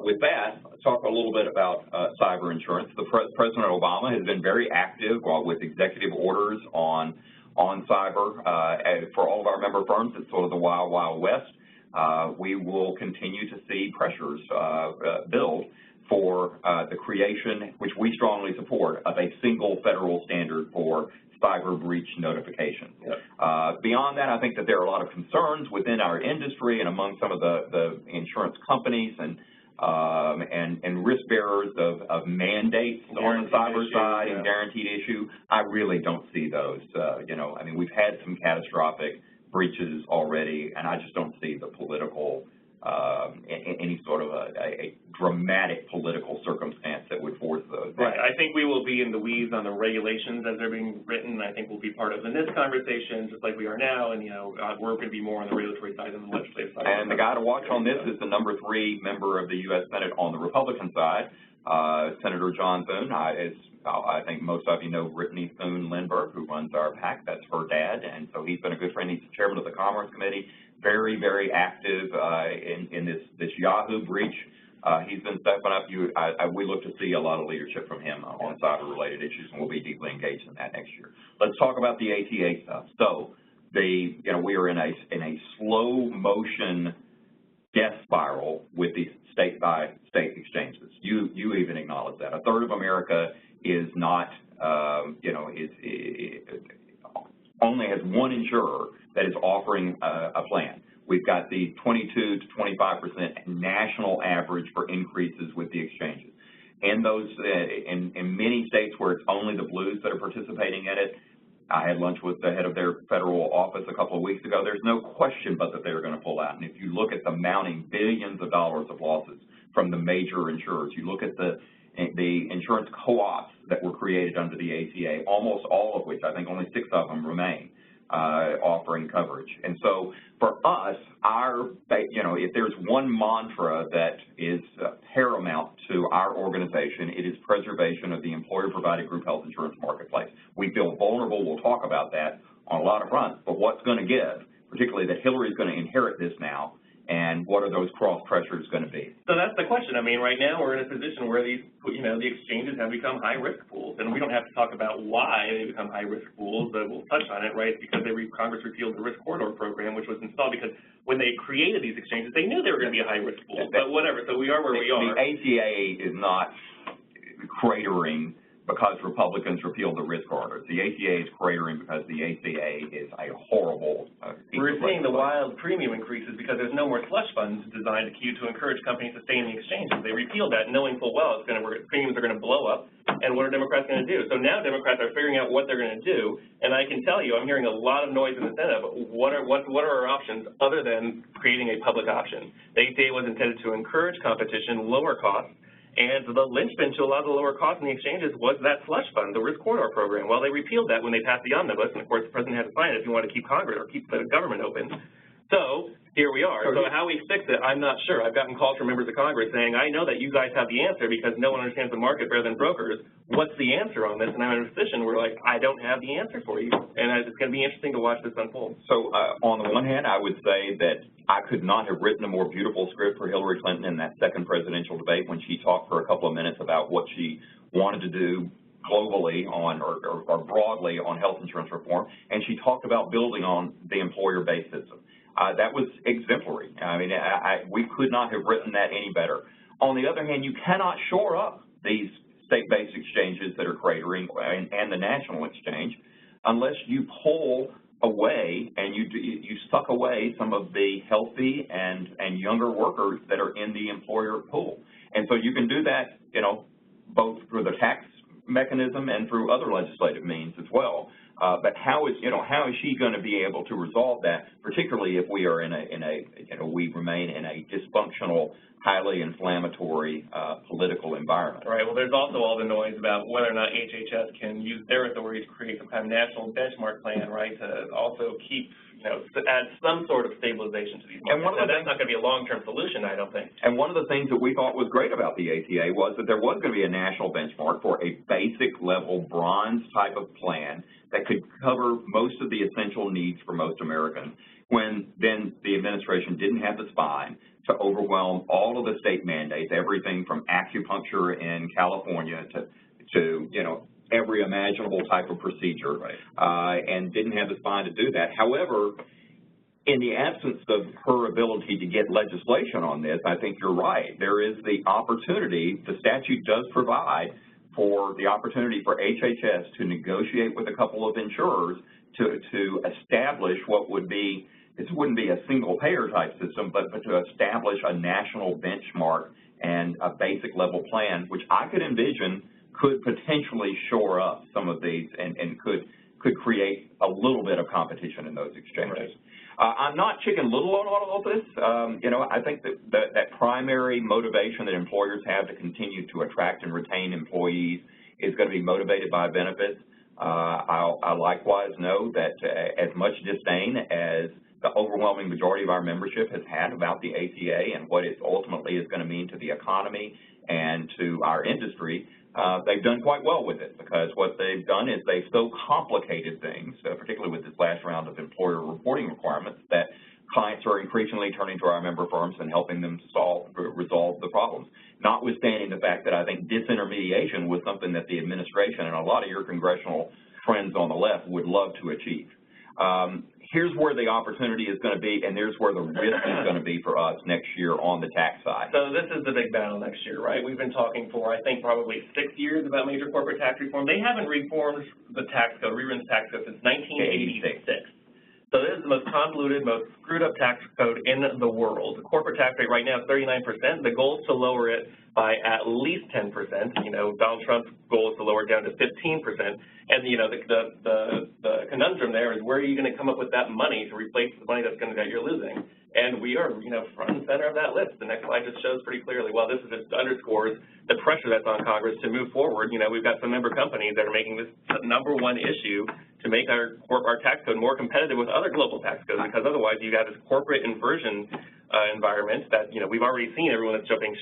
with that, let's talk a little bit about cyber insurance. President Obama has been very active with executive orders on cyber. For all of our member firms, it's sort of the wild, wild west. We will continue to see pressures build for the creation, which we strongly support, of a single federal standard for cyber breach notification. Yep. Beyond that, I think that there are a lot of concerns within our industry and among some of the insurance companies and risk bearers of mandates on the cyber side and guaranteed issue. I really don't see those. You know, I mean, we've had some catastrophic breaches already, and I just don't see the political, any sort of a dramatic political circumstance that would force those. Right. I think we will be in the weeds on the regulations as they're being written. I think we'll be part of in this conversation, just like we are now, and, you know, we're going to be more on the regulatory side than the legislative side. And the guy to watch on this is the #3 member of the U.S. Senate on the Republican side, Senator John Thune. I think most of you know Brittany Thune Lindbergh, who runs our PAC. That's her dad, and so he's been a good friend. He's the chairman of the Commerce Committee, very, very active in this Yahoo breach. He's been stepping up. We look to see a lot of leadership from him on cyber-related issues, and we'll be deeply engaged in that next year. Let's talk about the ATA stuff. So, we are in a slow motion death spiral with these state-by-state exchanges. You even acknowledge that. A third of America is not, only has one insurer that is offering a plan. We've got the 22 to 25% national average for increases with the exchanges. And those, in many states where it's only the Blues that are participating in it, I had lunch with the head of their federal office a couple of weeks ago. There's no question but that they're going to pull out. And if you look at the mounting billions of dollars of losses from the major insurers, you look at the insurance co-ops that were created under the ACA, almost all of which, I think only 6 of them remain, offering coverage. And so for us, if there's one mantra that is paramount to our organization, it is preservation of the employer-provided group health insurance marketplace. We feel vulnerable. We'll talk about that on a lot of fronts. But what's going to give, particularly that Hillary's going to inherit this now, and what are those cross pressures going to be? So that's the question. I mean, right now we're in a position where these, the exchanges have become high-risk pools, and we don't have to talk about why they become high-risk pools, but we'll touch on it, right? Because Congress repealed the risk corridor program, which was installed because when they created these exchanges, they knew they were going to be a high-risk pool. But whatever. So we are where we are. The ACA is not cratering because Republicans repealed the risk corridors. The ACA is cratering because the ACA is a horrible We're seeing the wild premium increases because there's no more slush funds designed to encourage companies to stay in the exchanges. They repealed that knowing full well premiums are going to blow up, and what are Democrats going to do? So now Democrats are figuring out what they're going to do, and I can tell you I'm hearing a lot of noise in the Senate, but what are our options other than creating a public option? The ACA was intended to encourage competition, lower costs, and the linchpin to a lot of the lower costs in the exchanges was that slush fund, the risk corridor program. Well, they repealed that when they passed the omnibus, and of course the president had to sign it if you want to keep Congress or keep the government open. So here we are. So how we fix it, I'm not sure. I've gotten calls from members of Congress saying, I know that you guys have the answer because no one understands the market better than brokers. What's the answer on this? And I'm in a position where, like, I don't have the answer for you. And it's going to be interesting to watch this unfold. So on the one hand, I would say that I could not have written a more beautiful script for Hillary Clinton in that second presidential debate when she talked for a couple of minutes about what she wanted to do globally on or broadly on health insurance reform, and she talked about building on the employer-based system. That was exemplary. I mean, we could not have written that any better. On the other hand, you cannot shore up these state-based exchanges that are cratering and the national exchange unless you pull away and you suck away some of the healthy and younger workers that are in the employer pool. And so you can do that, both through the tax mechanism and through other legislative means as well. But how is she going to be able to resolve that, particularly if we are we remain in a dysfunctional, highly inflammatory political environment? Right. Well, there's also all the noise about whether or not HHS can use their authority to create some kind of national benchmark plan, right, to also keep, add some sort of stabilization to these markets. And that's not going to be a long-term solution, I don't think. And one of the things that we thought was great about the ATA was that there was going to be a national benchmark for a basic level bronze type of plan that could cover most of the essential needs for most Americans, when then the administration didn't have the spine to overwhelm all of the state mandates, everything from acupuncture in California to every imaginable type of procedure, right. And didn't have the spine to do that. However, in the absence of her ability to get legislation on this, I think you're right. There is the opportunity, the statute does provide for the opportunity for HHS to negotiate with a couple of insurers to establish what would be, this wouldn't be a single payer type system, but to establish a national benchmark and a basic level plan, which I could envision could potentially shore up some of these and could create a little bit of competition in those exchanges. Right. I'm not chicken little on all of this. I think that primary motivation that employers have to continue to attract and retain employees is going to be motivated by benefits. I likewise know that as much disdain as the overwhelming majority of our membership has had about the ACA and what it ultimately is going to mean to the economy and to our industry, they've done quite well with it, because what they've done is they've so complicated things, particularly with this last round of employer reporting requirements, that clients are increasingly turning to our member firms and helping them resolve the problems, notwithstanding the fact that I think disintermediation was something that the administration and a lot of your congressional friends on the left would love to achieve. Here's where the opportunity is going to be, and here's where the risk is going to be for us next year on the tax side. So this is the big battle next year, right? We've been talking for, I think, probably 6 years about major corporate tax reform. They haven't reformed the tax code, rewritten the tax code, since 1986. So this is the most convoluted, most screwed up tax code in the world. The corporate tax rate right now is 39%. The goal is to lower it by at least 10%. Donald Trump's goal is to lower it down to 15%. And the conundrum there is, where are you going to come up with that money to replace the money that you're losing? And we are, front and center of that list. The next slide just shows pretty clearly. Well, this just underscores the pressure that's on Congress to move forward. We've got some member companies that are making this #1 issue to make our tax code more competitive with other global tax codes, because otherwise you got this corporate inversion environment that, we've already seen everyone that's jumping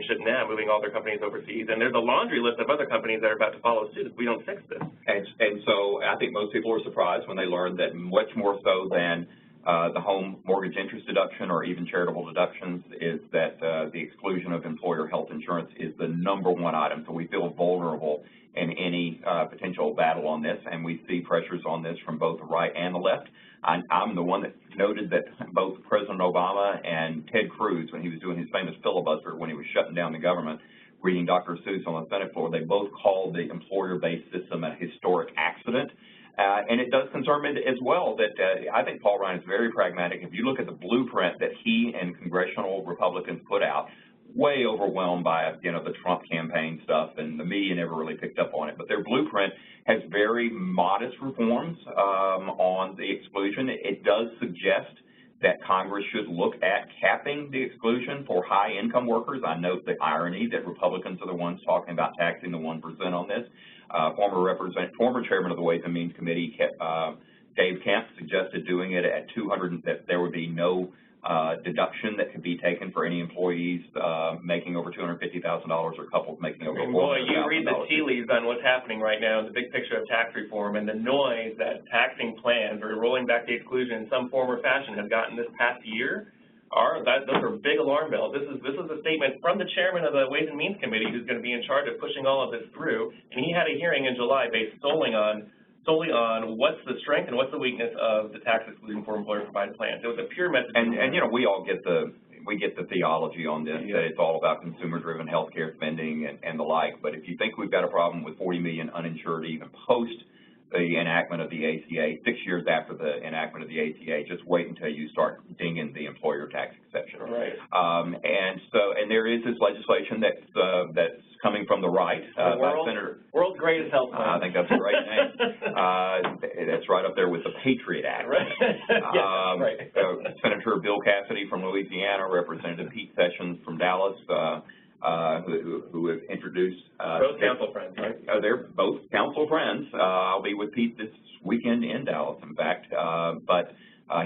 ship now, moving all their companies overseas. And there's a laundry list of other companies that are about to follow suit if we don't fix this. And so I think most people are surprised when they learn that much more so than the home mortgage interest deduction or even charitable deductions is that the exclusion of employer health insurance is the #1 item. So we feel vulnerable in any potential battle on this, and we see pressures on this from both the right and the left. I'm the one that noted that both President Obama and Ted Cruz, when he was doing his famous filibuster, when he was shutting down the government, reading Dr. Seuss on the Senate floor, they both called the employer-based system a historic accident. And it does concern me as well that I think Paul Ryan is very pragmatic. If you look at the blueprint that he and congressional Republicans put out, way overwhelmed by, the Trump campaign stuff, and the media never really picked up on it. But their blueprint has very modest reforms on the exclusion. It does suggest that Congress should look at capping the exclusion for high-income workers. I note the irony that Republicans are the ones talking about taxing the 1% on this. Former chairman of the Ways and Means Committee, Dave Kemp, suggested doing it at $200, that there would be no deduction that could be taken for any employees making over $250,000 or couples making over $400,000. Boy, you read the tea leaves on what's happening right now in the big picture of tax reform, and the noise that taxing plans or rolling back the exclusion in some form or fashion has gotten this past year. Those are big alarm bells. This is a statement from the chairman of the Ways and Means Committee, who's going to be in charge of pushing all of this through, and he had a hearing in July based solely on what's the strength and what's the weakness of the tax exclusion for employer-provided plans. It was a pure message. And we all get we get the theology on this, that it's all about consumer-driven healthcare spending and the like. But if you think we've got a problem with 40 million uninsured even post the enactment of the ACA, 6 years after the enactment of the ACA, just wait until you start dinging the employer tax exception. Right. And there is this legislation that's coming from the right by Senator. World's greatest health plan. I think that's a great name. That's right up there with the Patriot Act. Right. Yes, right. Senator Bill Cassidy from Louisiana, Representative Pete Sessions from Dallas, who have introduced. Both council friends, right? They're both council friends. I'll be with Pete this weekend in Dallas, in fact. But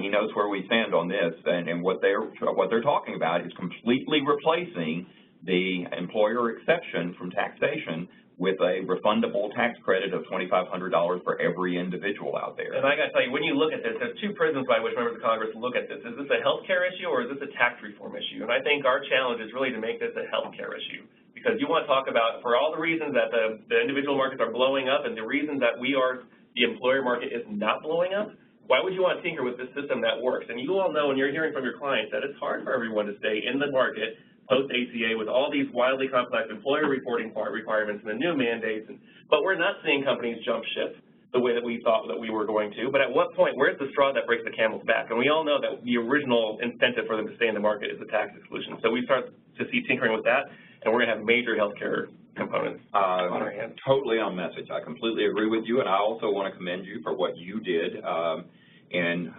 he knows where we stand on this, and what they're talking about is completely replacing the employer exception from taxation with a refundable tax credit of $2,500 for every individual out there. And I got to tell you, when you look at this, there's two prisms by which members of Congress look at this. Is this a health care issue or is this a tax reform issue? And I think our challenge is really to make this a health care issue, because you want to talk about, for all the reasons that the individual markets are blowing up and the reasons that the employer market is not blowing up, why would you want to tinker with this system that works? And you all know, and you're hearing from your clients, that it's hard for everyone to stay in the market post-ACA with all these wildly complex employer reporting requirements and the new mandates. But we're not seeing companies jump ship the way that we thought that we were going to. But at what point, where's the straw that breaks the camel's back? And we all know that the original incentive for them to stay in the market is the tax exclusion. So we start to see tinkering with that, and we're going to have major healthcare components on our hands. Totally on message. I completely agree with you, and I also want to commend you for what you did in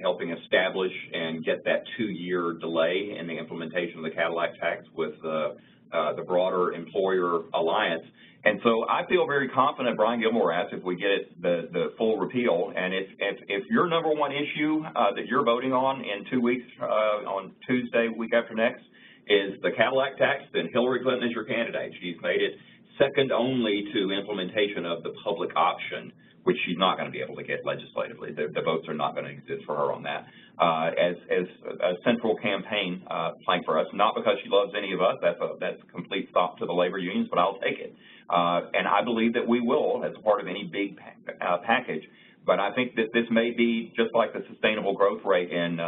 helping establish and get that 2-year delay in the implementation of the Cadillac Tax with the broader employer alliance. And so I feel very confident, Brian Gilmore asked if we get the full repeal, and if your number one issue that you're voting on in 2 weeks, on Tuesday, week after next, is the Cadillac Tax, then Hillary Clinton is your candidate. She's made it second only to implementation of the public option, which she's not going to be able to get legislatively. The votes are not going to exist for her on that. As a central campaign plank for us, not because she loves any of us, that's a complete stop to the labor unions, but I'll take it. And I believe that we will, as a part of any big package. But I think that this may be just like the sustainable growth rate in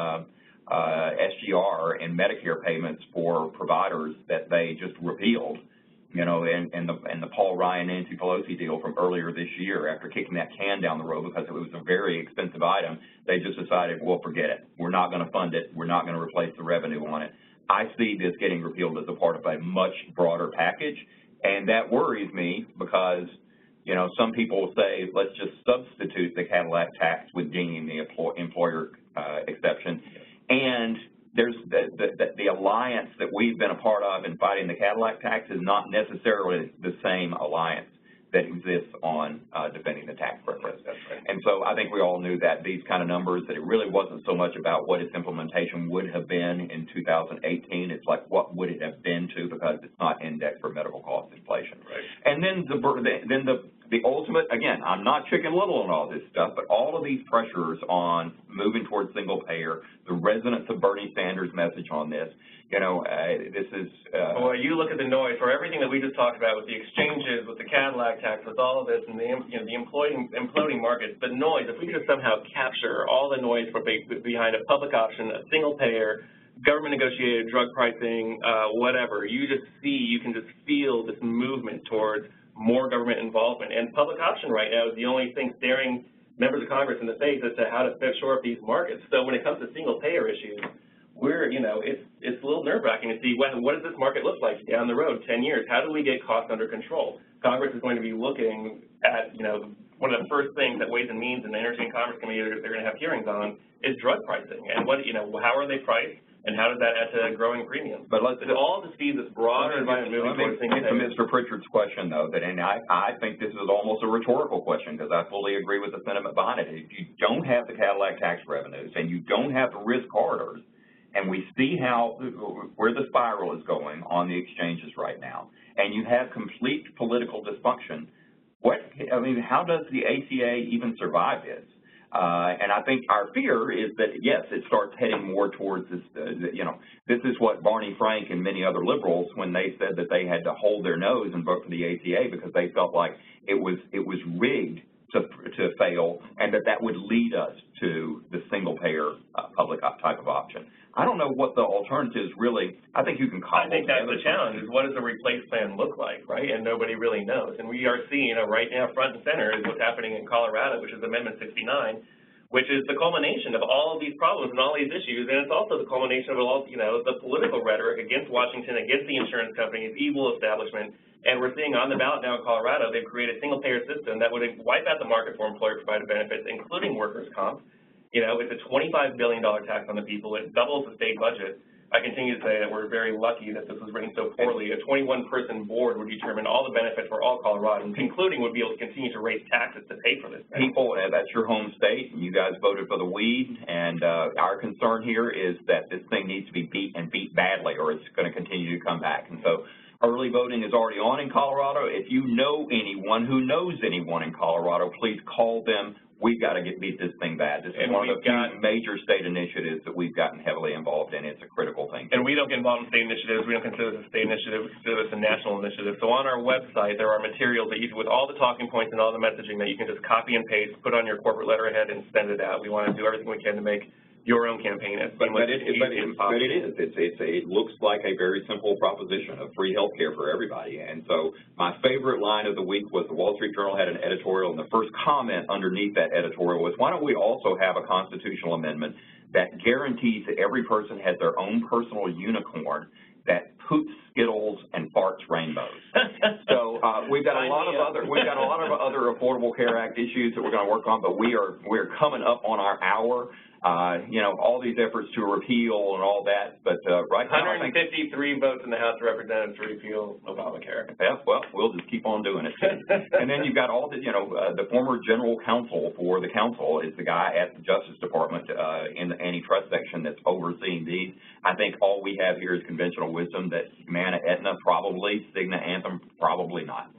SGR and Medicare payments for providers that they just repealed. You know, and the Paul Ryan, Nancy Pelosi deal from earlier this year, after kicking that can down the road because it was a very expensive item, they just decided, well, forget it. We're not going to fund it. We're not going to replace the revenue on it. I see this getting repealed as a part of a much broader package, and that worries me because, you know, some people say, let's just substitute the Cadillac tax with dinging the employer exception, and there's the alliance that we've been a part of in fighting the Cadillac tax is not necessarily the same alliance that exists on defending the tax preference. That's right. And so I think we all knew that these kind of numbers, that it really wasn't so much about what its implementation would have been in 2018. It's like, what would it have been to, because it's not indexed for medical cost inflation. Right. And then the ultimate, again, I'm not chicken little on all this stuff, but all of these pressures on moving towards single payer, the resonance of Bernie Sanders' message on this, you know, this is... Boy, you look at the noise for everything that we just talked about with the exchanges, with the Cadillac tax, with all of this, and the imploding markets, the noise, if we could somehow capture all the noise behind a public option, a single payer, government negotiated drug pricing, whatever, you can just feel this movement towards more government involvement. And public option right now is the only thing staring members of Congress in the face as to how to shore up these markets. So when it comes to single payer issues, it's a little nerve-wracking to see what does this market look like down the road, 10 years? How do we get costs under control? Congress is going to be looking at, one of the first things that Ways and Means and the Energy and Commerce Committee they're going to have hearings on is drug pricing and how are they priced? And how does that add to growing premiums? But all this feeds this broader environment moving towards single payer. Mr. Pritchard's question, though, and I think this is almost a rhetorical question because I fully agree with the sentiment behind it. If you don't have the Cadillac tax revenues and you don't have the risk corridors, and we see where the spiral is going on the exchanges right now, and you have complete political dysfunction, how does the ACA even survive this? And I think our fear is that, yes, it starts heading more towards this, this is what Barney Frank and many other liberals, when they said that they had to hold their nose and vote for the ACA because they felt like it was rigged to fail, and that would lead us to the single-payer public type of option. I don't know what the alternatives really, I think you can cobble I think that's together the challenge, is what does the replace plan look like, right? And nobody really knows. And we are seeing right now front and center is what's happening in Colorado, which is Amendment 69, which is the culmination of all of these problems and all these issues, and it's also the culmination of all, the political rhetoric against Washington, against the insurance companies, evil establishment, and we're seeing on the ballot now in Colorado, they've created a single-payer system that would wipe out the market for employer-provided benefits, including workers' comp. It's a $25 billion tax on the people. It doubles the state budget. I continue to say that we're very lucky that this was written so poorly. A 21-person board would determine all the benefits for all Coloradans, including would be able to continue to raise taxes to pay for this. People, that's your home state, and you guys voted for the weed, and our concern here is that this thing needs to be beat and beat badly, or it's going to continue to come back. And so early voting is already on in Colorado. If you know anyone who knows anyone in Colorado, please call them. We've got to beat this thing bad. This is one of the few major state initiatives that we've gotten heavily involved in. It's a critical thing. And we don't get involved in state initiatives. We don't consider this a state initiative. We consider this a national initiative. So on our website, there are materials that with all the talking points and all the messaging that you can just copy and paste, put on your corporate letterhead, and send it out. We want to do everything we can to make your own campaign as seamless and easy as possible. But it looks like a very simple proposition of free health care for everybody. And so my favorite line of the week was the Wall Street Journal had an editorial, and the first comment underneath that editorial was, why don't we also have a constitutional amendment that guarantees that every person has their own personal unicorn that poops Skittles and farts rainbows. So we've got a lot of other Affordable Care Act issues that we're going to work on, but we're coming up on our hour. All these efforts to repeal and all that, but right now 153 votes in the House of Representatives to repeal Obamacare. Yeah, well, we'll just keep on doing it. And then you've got all the, the former general counsel for the council is the guy at the Justice Department in the antitrust section that's overseeing these. I think all we have here is conventional wisdom that Humana, Aetna, probably, Cigna, Anthem, probably not.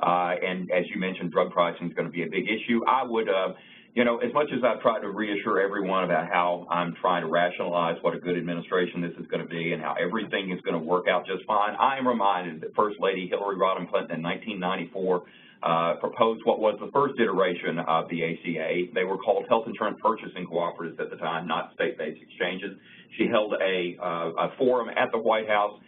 And as you mentioned, drug pricing is going to be a big issue. I would as much as I've tried to reassure everyone about how I'm trying to rationalize what a good administration this is going to be and how everything is going to work out just fine, I am reminded that First Lady Hillary Rodham Clinton in 1994 proposed what was the first iteration of the ACA. They were called Health Insurance Purchasing Cooperatives at the time, not state-based exchanges. She held a forum at the White House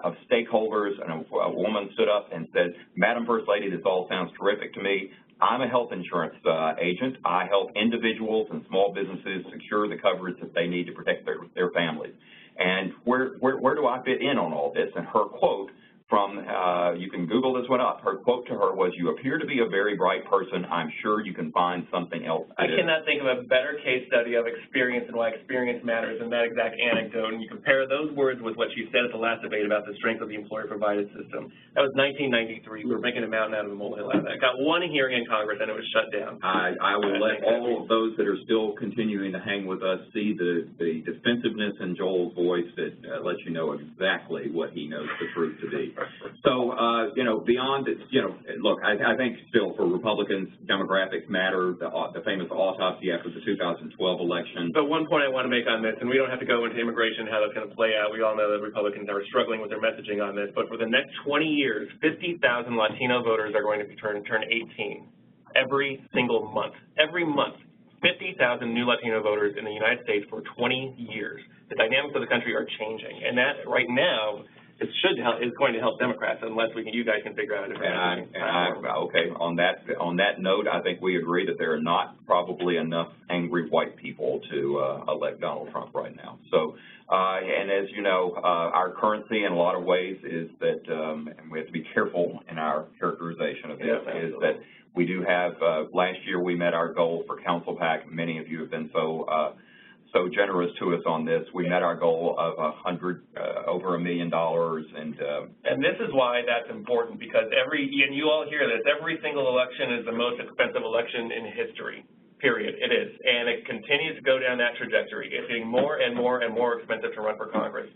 of stakeholders, and a woman stood up and said, Madam First Lady, this all sounds terrific to me. I'm a health insurance agent. I help individuals and small businesses secure the coverage that they need to protect their families. And where do I fit in on all this? And her quote from, you can Google this one up, her quote to her was, you appear to be a very bright person. I'm sure you can find something else to do. I cannot think of a better case study of experience and why experience matters than that exact anecdote. And you compare those words with what she said at the last debate about the strength of the employer-provided system. That was 1993. We were making a mountain out of a molehill out of that. Got one hearing in Congress, and it was shut down. I will let all of those that are still continuing to hang with us see the defensiveness in Joel's voice that lets you know exactly what he knows the truth to be. So, beyond, look, I think still for Republicans, demographics matter, the famous autopsy after the 2012 election. But one point I want to make on this, and we don't have to go into immigration, how that's going to play out. We all know that Republicans are struggling with their messaging on this. But for the next 20 years, 50,000 Latino voters are going to turn 18 every single month. Every month, 50,000 new Latino voters in the United States for 20 years. The dynamics of the country are changing. And that, right now, is going to help Democrats unless you guys can figure out a different okay. On that note, I think we agree that there are not probably enough angry white people to elect Donald Trump right now. So, and as you know, our currency in a lot of ways is that, and we have to be careful in our characterization of this, is that we do have, last year we met our goal for Council PAC. Many of you have been so generous to us on this. We met our goal of over $1 million, and this is why that's important, because and you all hear this, every single election is the most expensive election in history. Period. It is, and it continues to go down that trajectory. It's getting more and more and more expensive to run for Congress.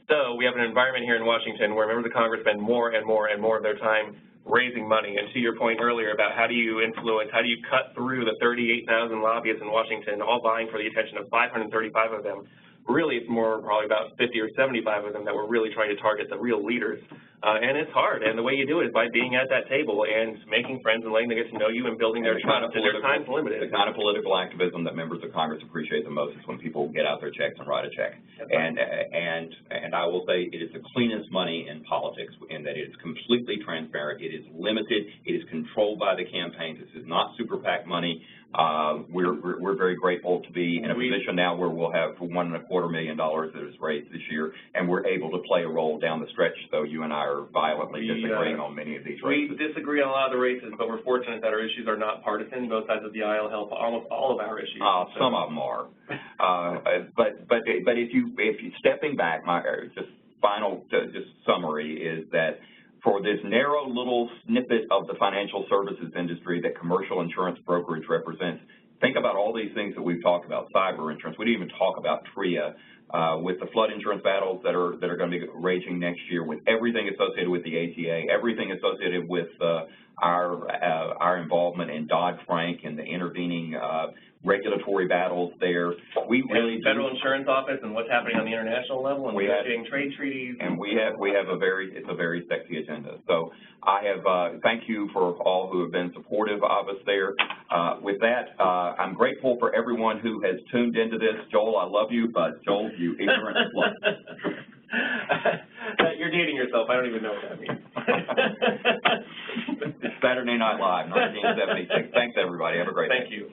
So we have an environment here in Washington where members of Congress spend more and more and more of their time raising money. And to your point earlier about how do you influence, how do you cut through the 38,000 lobbyists in Washington, all vying for the attention of 535 of them, really it's more probably about 50 or 75 of them that we're really trying to target the real leaders And it's hard, and the way you do it is by being at that table and making friends and letting them get to know you and building their trust, and their time's limited. The kind of political activism that members of Congress appreciate the most is when people get out their checks and write a check. And I will say it is the cleanest money in politics in that it is completely transparent, it is limited, it is controlled by the campaigns. This is not super PAC money. We're very grateful to be in a position now where we'll have $1.25 million that is raised this year, and we're able to play a role down the stretch, though you and I are violently disagreeing on many of these races. We disagree on a lot of the races, but we're fortunate that our issues are not partisan. Both sides of the aisle help almost all of our issues. Some of them are. But if you stepping back, my just final just summary is that for this narrow little snippet of the financial services industry that commercial insurance brokerage represents, think about all these things that we've talked about, cyber insurance. We didn't even talk about TRIA, with the flood insurance battles that are going to be raging next year, with everything associated with the ACA, everything associated with our involvement in Dodd-Frank and the intervening regulatory battles there. We really Federal Insurance Office and what's happening on the international level and negotiating trade treaties. And we have it's a very sexy agenda. So I have thank you for all who have been supportive of us there. With that, I'm grateful for everyone who has tuned into this. Joel, I love you, but Joel, you ignorant slut. You're dating yourself. I don't even know what that means. It's Saturday Night Live, 1976. Thanks, everybody. Have a great day. Thank you.